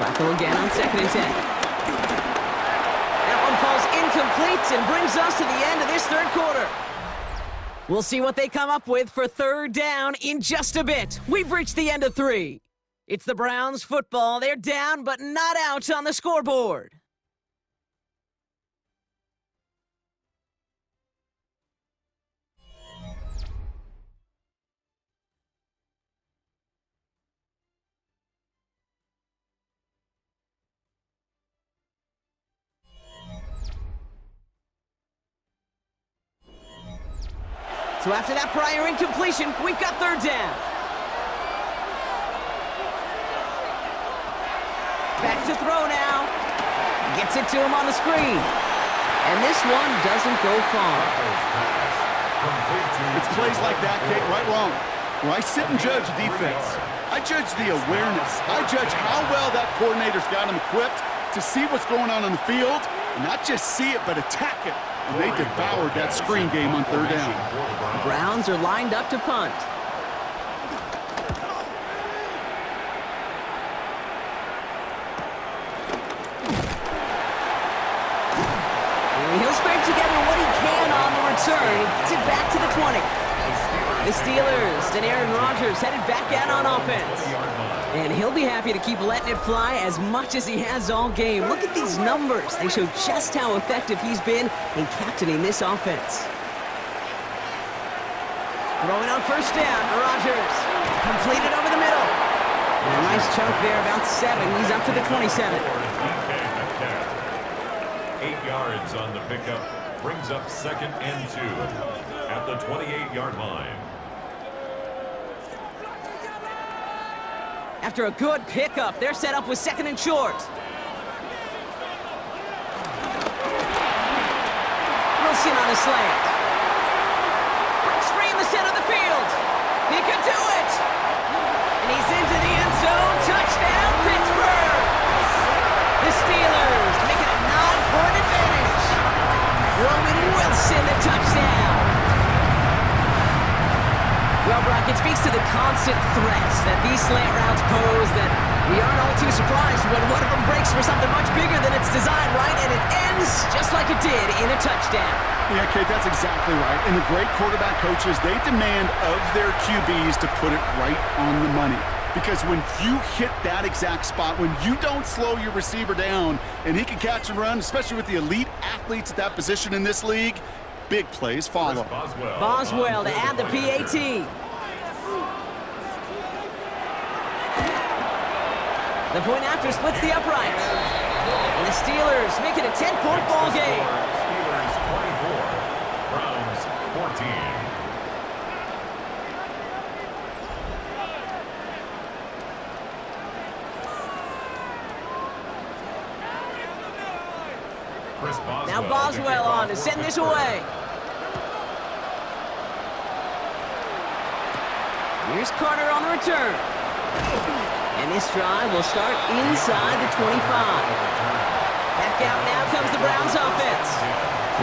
S1: Flacco again on 2nd and 10. That one falls incomplete and brings us to the end of this third quarter. We'll see what they come up with for third down in just a bit. We've reached the end of 3. It's the Browns football. They're down but not out on the scoreboard. So after that prior incompletion, we've got third down. Back to throw now. Gets it to him on the screen. And this one doesn't go far.
S2: It's plays like that, Kate, right wrong. Where I sit and judge defense. I judge the awareness. I judge how well that coordinator's got him equipped to see what's going on the field, and not just see it, but attack it. And they devoured that screen game on third down.
S1: The Browns are lined up to punt. And he'll scrape together what he can on the return. He gets it back to the 20. The Steelers and Aaron Rodgers headed back out on offense. And he'll be happy to keep letting it fly as much as he has all game. Look at these numbers. They show just how effective he's been in captaining this offense. Throwing on first down, Rodgers. Completed over the middle. And a nice chunk there, about 7. He's up to the 27.
S3: 8 yards on the pickup. Brings up 2nd and 2 at the 28-yard line.
S1: After a good pickup, they're set up with 2nd and short. Wilson on the slant. Breaks free in the center of the field. He could do it. And he's into the end zone. Touchdown, Pittsburgh. The Steelers making a 9-point advantage. Roman Wilson, the touchdown. Well, Brock, it speaks to the constant threats that these slant routes pose that we aren't all too surprised when one of them breaks for something much bigger than it's designed, right? And it ends just like it did in a touchdown.
S2: Yeah, Kate, that's exactly right. And the great quarterback coaches, they demand of their QBs to put it right on the money. Because when you hit that exact spot, when you don't slow your receiver down and he can catch and run, especially with the elite athletes at that position in this league, big plays follow.
S1: Boswell to add the PAT. The point after splits the uprights. And the Steelers make it a 10-point ball game.
S3: Steelers 24, Browns 14.
S1: Now Boswell on to send this away. Here's Carter on the return. And this drive will start inside the 25. Back out now comes the Browns offense.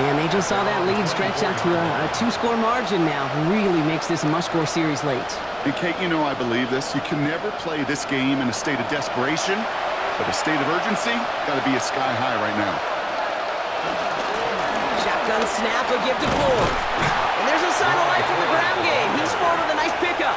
S1: And they just saw that lead stretch out to a 2-score margin now. Really makes this a must-score series late.
S2: And Kate, you know I believe this. You can never play this game in a state of desperation, but a state of urgency got to be a sky high right now.
S1: Shotgun snap, a gift to Ford. And there's a sign of life from the ground game. He's Ford with a nice pickup.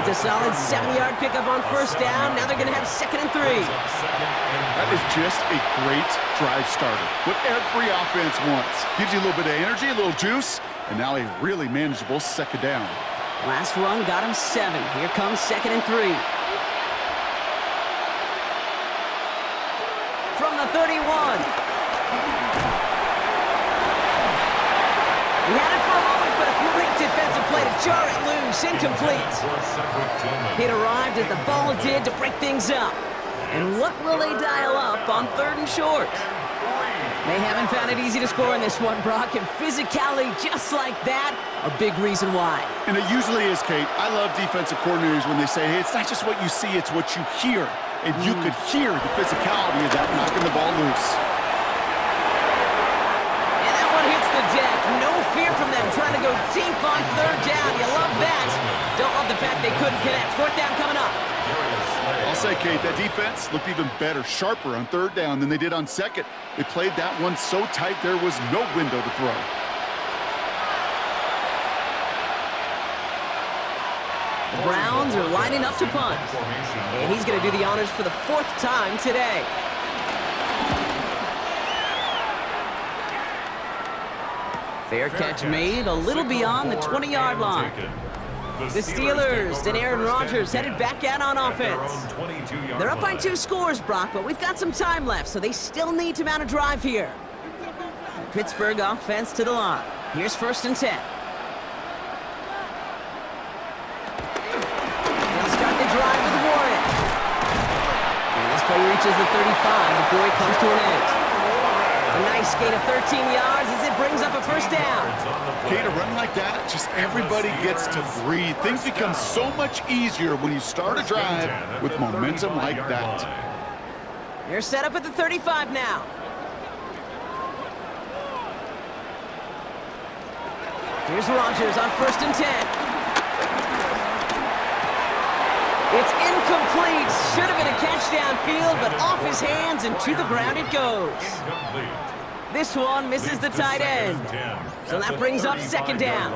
S1: It's a solid 7-yard pickup on first down. Now they're going to have 2nd and 3.
S2: That is just a great drive starter. What every offense wants. Gives you a little bit of energy, a little juice, and now a really manageable 2nd down.
S1: Last run got him 7. Here comes 2nd and 3. From the 31. We had it for a moment, but a great defensive play to jar it loose. Incomplete. It arrived as the ball did to break things up. And what will they dial up on 3rd and short? They haven't found it easy to score in this one, Brock, and physicality just like that, a big reason why.
S2: And it usually is, Kate. I love defensive coordinators when they say, hey, it's not just what you see, it's what you hear. And you could hear the physicality of that knocking the ball loose.
S1: And that one hits the deck. No fear from them, trying to go deep on third down. You love that. Don't love the fact they couldn't connect. Fourth down coming up.
S2: I'll say, Kate, that defense looked even better, sharper on third down than they did on second. They played that one so tight there was no window to throw.
S1: The Browns are lining up to punt. And he's going to do the honors for the fourth time today. Fair catch made a little beyond the 20-yard line. The Steelers and Aaron Rodgers headed back out on offense. They're up by 2 scores, Brock, but we've got some time left, so they still need to mount a drive here. The Pittsburgh offense to the line. Here's 1st and 10. They'll start the drive with Warren. And this play reaches the 35 before it comes to an end. A nice gain of 13 yards as it brings up a 1st down.
S2: Kate, a run like that, just everybody gets to breathe. Things become so much easier when you start a drive with momentum like that.
S1: They're set up at the 35 now. Here's Rodgers on 1st and 10. It's incomplete. Should have been a catch downfield, but off his hands and to the ground it goes. This one misses the tight end. So that brings up 2nd down.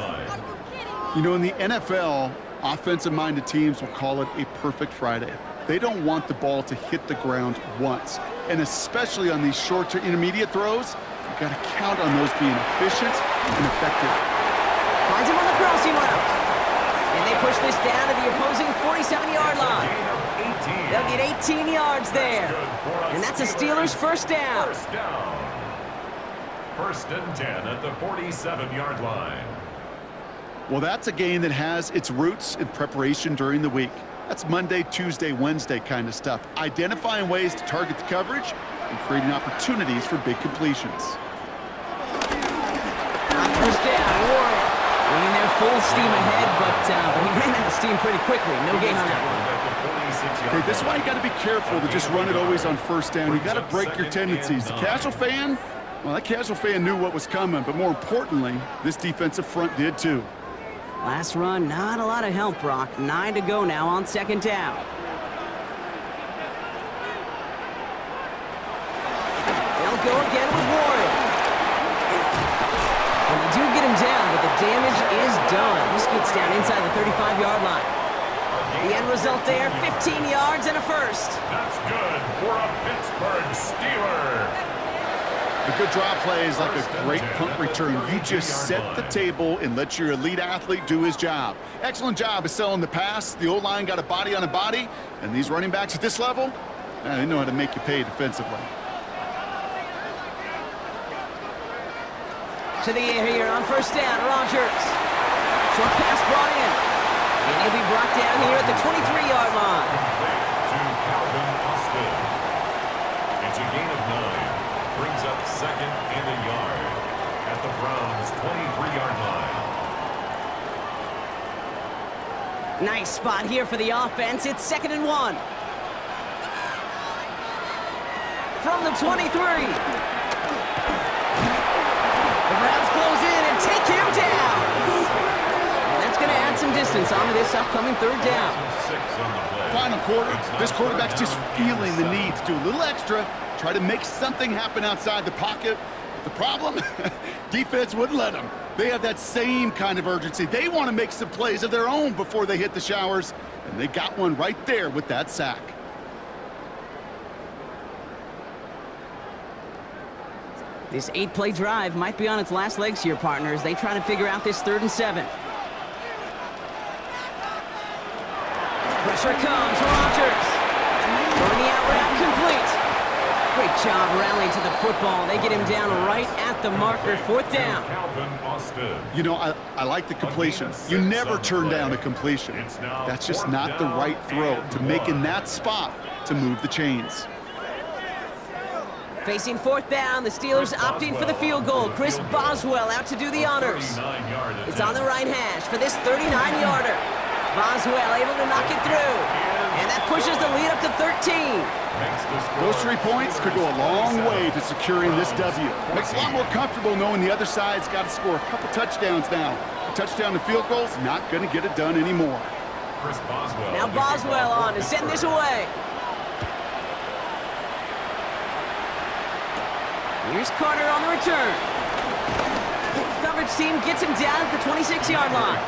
S2: You know, in the NFL, offensive-minded teams will call it a perfect Friday. They don't want the ball to hit the ground once. And especially on these short to intermediate throws, you've got to count on those being efficient and effective.
S1: Finds him on the crossing route. And they push this down to the opposing 47-yard line. They'll get 18 yards there. And that's a Steelers' 1st down.
S3: 1st and 10 at the 47-yard line.
S2: Well, that's a game that has its roots in preparation during the week. That's Monday, Tuesday, Wednesday kind of stuff. Identifying ways to target the coverage and creating opportunities for big completions.
S1: On 1st down, Warren. Running there full steam ahead, but he ran out of steam pretty quickly. No gain on that one.
S2: Okay, this is why you got to be careful to just run it always on 1st down. You got to break your tendencies. The casual fan, well, that casual fan knew what was coming, but more importantly, this defensive front did too.
S1: Last run, not a lot of help, Brock. 9 to go now on 2nd down. They'll go again with Warren. And they do get him down, but the damage is done. This gets down inside the 35-yard line. The end result there, 15 yards and a 1st.
S3: That's good for a Pittsburgh Steeler.
S2: A good draw play is like a great punt return. You just set the table and let your elite athlete do his job. Excellent job of selling the pass. The O-line got a body on a body, and these running backs at this level, they know how to make you pay defensively.
S1: To the air here on 1st down, Rodgers. Short pass brought in. And he'll be brought down here at the 23-yard line.
S3: To Calvin Austin. It's a gain of 9. Brings up 2nd and a yard at the Browns' 23-yard line.
S1: Nice spot here for the offense. It's 2nd and 1. From the 23. The Browns close in and take him down. And that's going to add some distance onto this upcoming 3rd down.
S2: Final quarter, this quarterback's just feeling the need to do a little extra, try to make something happen outside the pocket. The problem, defense wouldn't let them. They have that same kind of urgency. They want to make some plays of their own before they hit the showers, and they got one right there with that sack.
S1: This 8-play drive might be on its last legs here, partners. They try to figure out this 3rd and 7. Pressure comes, Rodgers. Throwing the out route complete. Great job rallying to the football. They get him down right at the marker, 4th down.
S2: You know, I like the completion. You never turn down a completion. That's just not the right throw to make in that spot to move the chains.
S1: Facing fourth down, the Steelers opting for the field goal. Chris Boswell out to do the honors. It's on the right hash for this 39-yarder. Boswell able to knock it through. And that pushes the lead up to 13.
S2: Those 3 points could go a long way to securing this W. Makes it a lot more comfortable knowing the other side's got to score a couple touchdowns now. A touchdown to field goal's not going to get it done anymore.
S1: Now Boswell on to send this away. Here's Carter on the return. Coverage team gets him down at the 26-yard line.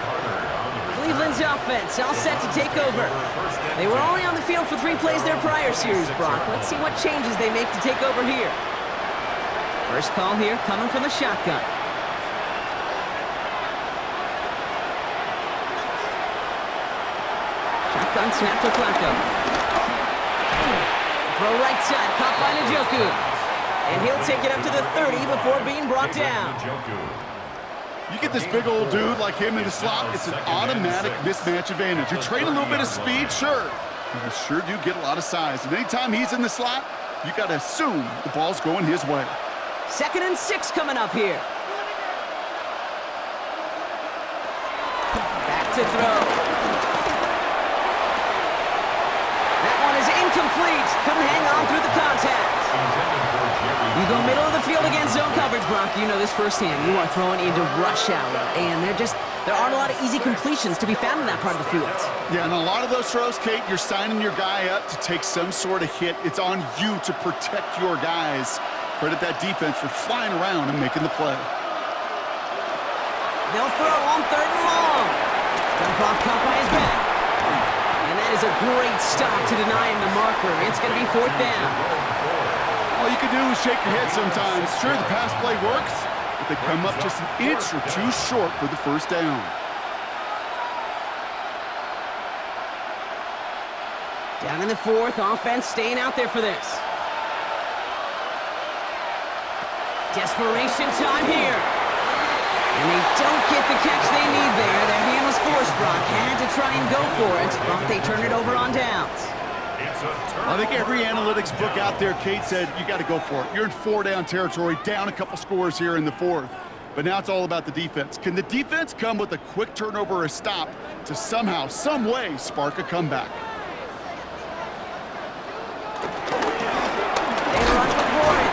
S1: Cleveland's offense all set to take over. They were only on the field for 3 plays their prior series, Brock. Let's see what changes they make to take over here. First call here coming from the shotgun. Shotgun snap to Flacco. Throw right side, caught by Njoku. And he'll take it up to the 30 before being brought down.
S2: You get this big old dude like him in the slot, it's an automatic mismatch advantage. You trade a little bit of speed, sure. But you sure do get a lot of size. And anytime he's in the slot, you got to assume the ball's going his way.
S1: 2nd and 6 coming up here. Back to throw. That one is incomplete. Couldn't hang on through the contact. You go middle of the field against zone coverage, Brock. You know this firsthand. You are throwing into rush hour, and there aren't a lot of easy completions to be found in that part of the field.
S2: Yeah, and a lot of those throws, Kate, you're signing your guy up to take some sort of hit. It's on you to protect your guys. Credit that defense for flying around and making the play.
S1: They'll throw on 3rd and long. Dump off caught by his back. And that is a great stop to deny him the marker. It's going to be 4th down.
S2: All you can do is shake your head sometimes. Sure, the pass play works, but they come up just an inch or 2 short for the first down.
S1: Down in the 4th, offense staying out there for this. Desperation time here. And they don't get the catch they need there. Their hand was forced, Brock. Had to try and go for it, but they turn it over on downs.
S2: I think every analytics book out there, Kate, said you got to go for it. You're in 4-down territory, down a couple scores here in the 4th. But now it's all about the defense. Can the defense come with a quick turnover or a stop to somehow, some way, spark a comeback?
S1: They run with Warren.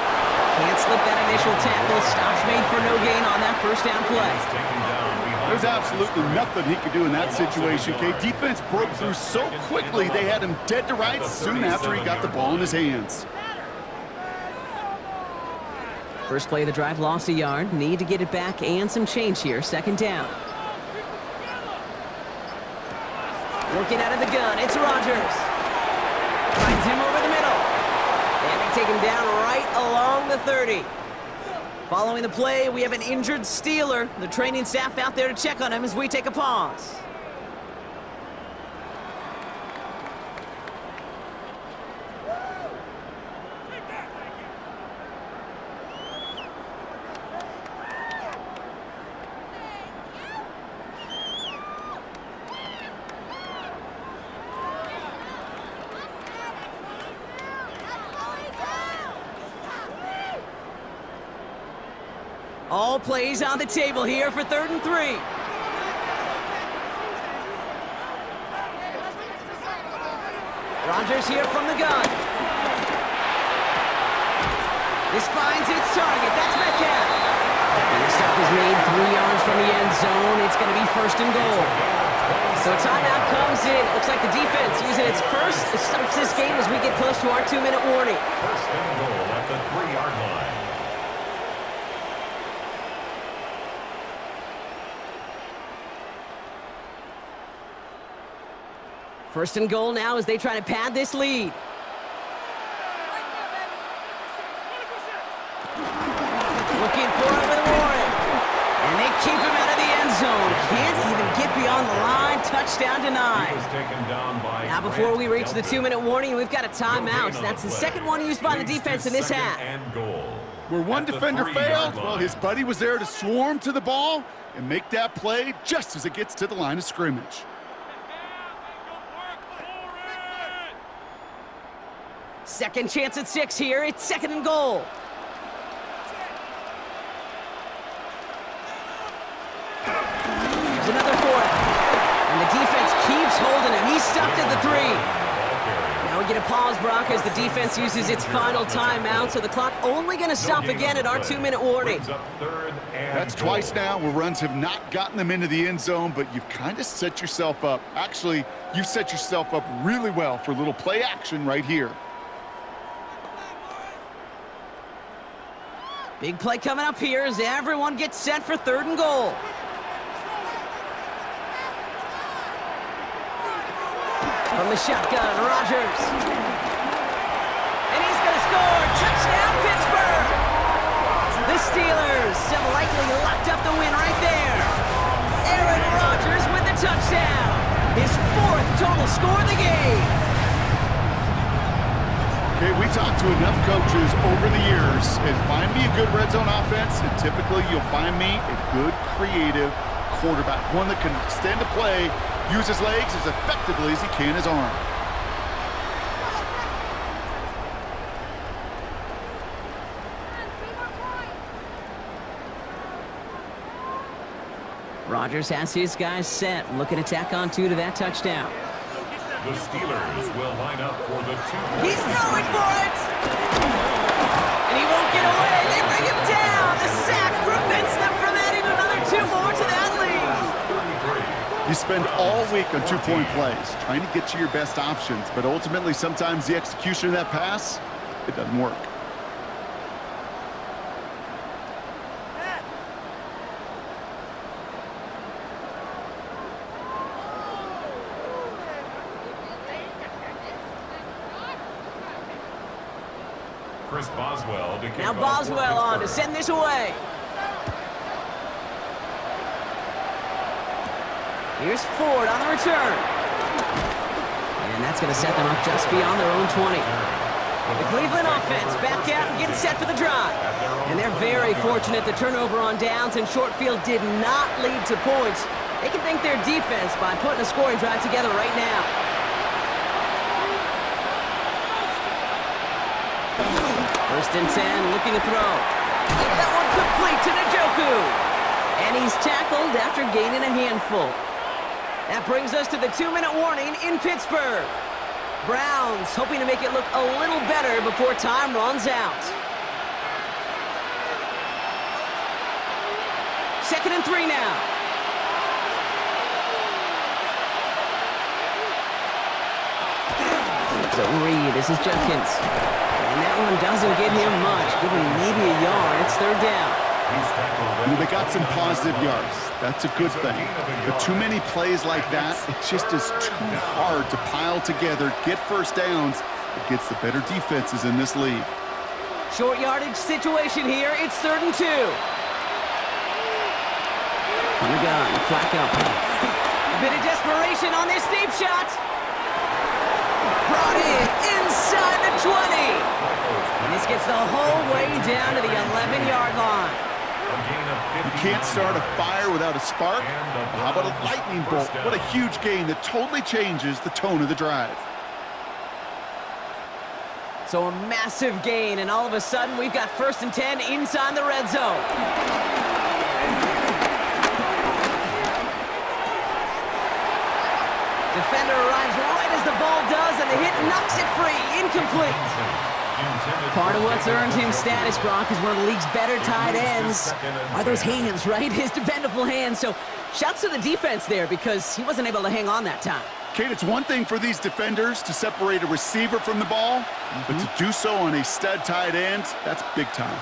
S1: Can't slip that initial tackle. Stops made for no gain on that 1st down play.
S2: There's absolutely nothing he could do in that situation, Kate. Defense broke through so quickly they had him dead to rights soon after he got the ball in his hands.
S1: First play of the drive, lost a yard. Need to get it back and some change here. 2nd down. Working out of the gun, it's Rodgers. Finds him over the middle. And they take him down right along the 30. Following the play, we have an injured Steeler. The training staff out there to check on him as we take a pause. All plays on the table here for 3rd and 3. Rodgers here from the gun. This finds its target. That's Metcalf. And the stop is made 3 yards from the end zone. It's going to be 1st and goal. So a timeout comes in. Looks like the defense using its first stops this game as we get close to our 2-minute warning.
S3: 1st and goal at the 3-yard line.
S1: First and goal now as they try to pad this lead. Looking for it with Warren. And they keep him out of the end zone. Can't even get beyond the line. Touchdown denied. Now before we reach the 2-minute warning, we've got a timeout. That's the 2nd one used by the defense in this half.
S2: Where one defender failed, well, his buddy was there to swarm to the ball and make that play just as it gets to the line of scrimmage.
S1: Second chance at 6 here. It's second and goal. Here's another for it. And the defense keeps holding him. He's stuffed at the 3. Now we get a pause, Brock, as the defense uses its final timeout, so the clock only going to stop again at our 2-minute warning.
S2: That's twice now where runs have not gotten them into the end zone, but you've kind of set yourself up. Actually, you've set yourself up really well for a little play action right here.
S1: Big play coming up here as everyone gets set for 3rd and goal. From the shotgun, Rodgers. And he's going to score. Touchdown, Pittsburgh! The Steelers have likely locked up the win right there. Aaron Rodgers with the touchdown. His 4th total score of the game.
S2: Okay, we talked to enough coaches over the years, and find me a good red zone offense, and typically you'll find me a good creative quarterback, one that can extend a play, use his legs as effectively as he can his arm.
S1: Rodgers has his guys set, looking to tack on 2 to that touchdown.
S3: The Steelers will line up for the 2.
S1: He's throwing for it! And he won't get away. They bring him down. The sack prevents them from adding another 2 more to that lead.
S2: You spend all week on 2-point plays, trying to get to your best options, but ultimately sometimes the execution of that pass, it doesn't work.
S3: Chris Boswell to kick
S1: Now
S3: off for
S1: Boswell on to
S3: Pittsburgh.
S1: send this away. Here's Ford on the return. And that's going to set them up just beyond their own 20. The Cleveland offense back out and getting set for the drive. And they're very fortunate the turnover on downs and short field did not lead to points. They can thank their defense by putting a scoring drive together right now. First and 10, looking to throw. That one complete to Njoku. And he's tackled after gaining a handful. That brings us to the 2-minute warning in Pittsburgh. Browns hoping to make it look a little better before time runs out. 2nd and 3 now. Zone read, this is Judkins. And that one doesn't get him much, giving maybe a yard. It's 3rd down.
S2: They got some positive yards. That's a good thing. But too many plays like that, it just is too hard to pile together, get first downs against the better defenses in this league.
S1: Short yardage situation here. It's 3rd and 2. On the gun, Flacco. A bit of desperation on this deep shot. Brought in inside the 20. And this gets the whole way down to the 11-yard line.
S2: You can't start a fire without a spark. How about a lightning bolt? What a huge gain that totally changes the tone of the drive.
S1: So a massive gain, and all of a sudden we've got 1st and 10 inside the red zone. Defender arrives right as the ball does, and the hit knocks it free. Incomplete. Part of what's earned him status, Brock, is one of the league's better tight ends. Are those hands, right? His dependable hands. So shouts to the defense there because he wasn't able to hang on that time.
S2: Kate, it's one thing for these defenders to separate a receiver from the ball, but to do so on a stud tight end, that's big time.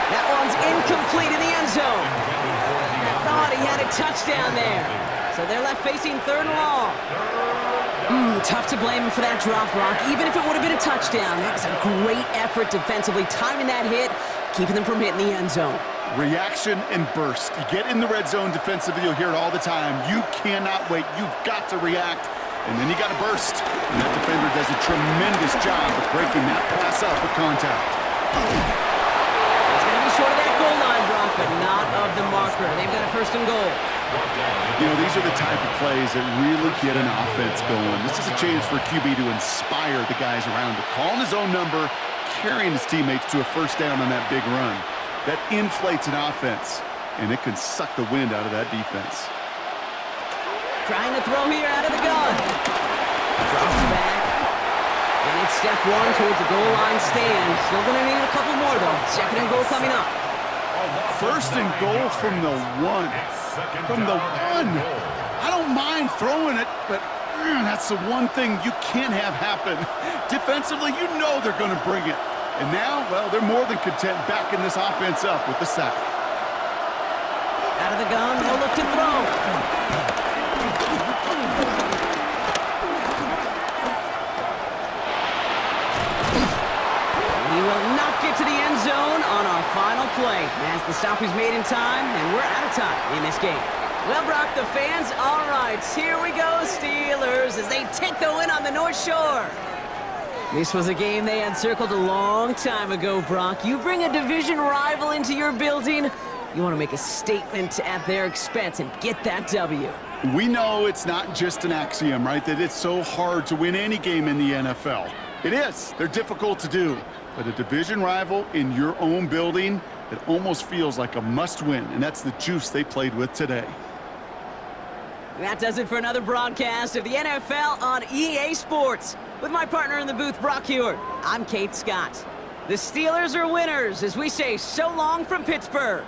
S1: That one's incomplete in the end zone. Thought he had a touchdown there. So they're left facing 3rd and long. Tough to blame him for that drop, Brock. Even if it would have been a touchdown, that was a great effort defensively, timing that hit, keeping them from hitting the end zone.
S2: Reaction and burst. You get in the red zone defensively, you'll hear it all the time. You cannot wait. You've got to react, and then you got to burst. And that defender does a tremendous job of breaking that pass up with contact.
S1: He's going to be short of that goal line, Brock, but not of the marker. They've got a 1st and goal.
S2: You know, these are the type of plays that really get an offense going. This is a chance for QB to inspire the guys around him. Calling his own number, carrying his teammates to a first down on that big run. That inflates an offense, and it can suck the wind out of that defense.
S1: Trying to throw here out of the gun. Drops back. And it's step one towards the goal line stand. Still going to need a couple more, though. Second and goal coming up.
S2: First and goal from the one. From the one. I don't mind throwing it, but that's the one thing you can't have happen. Defensively, you know they're going to bring it. And now, well, they're more than content backing this offense up with the sack.
S1: Out of the gun, they'll look to throw. He will not get to the end zone on our final play. As the stop is made in time, and we're out of time in this game. Well, Brock, the fans, all right, here we go, Steelers, as they take the win on the North Shore. This was a game they had circled a long time ago, Brock. You bring a division rival into your building, you want to make a statement at their expense and get that W.
S2: We know it's not just an axiom, right, that it's so hard to win any game in the NFL. It is. They're difficult to do. But a division rival in your own building, it almost feels like a must-win, and that's the juice they played with today.
S1: That does it for another broadcast of the NFL on EA Sports. With my partner in the booth, Brock Hewitt, I'm Kate Scott. The Steelers are winners as we say so long from Pittsburgh.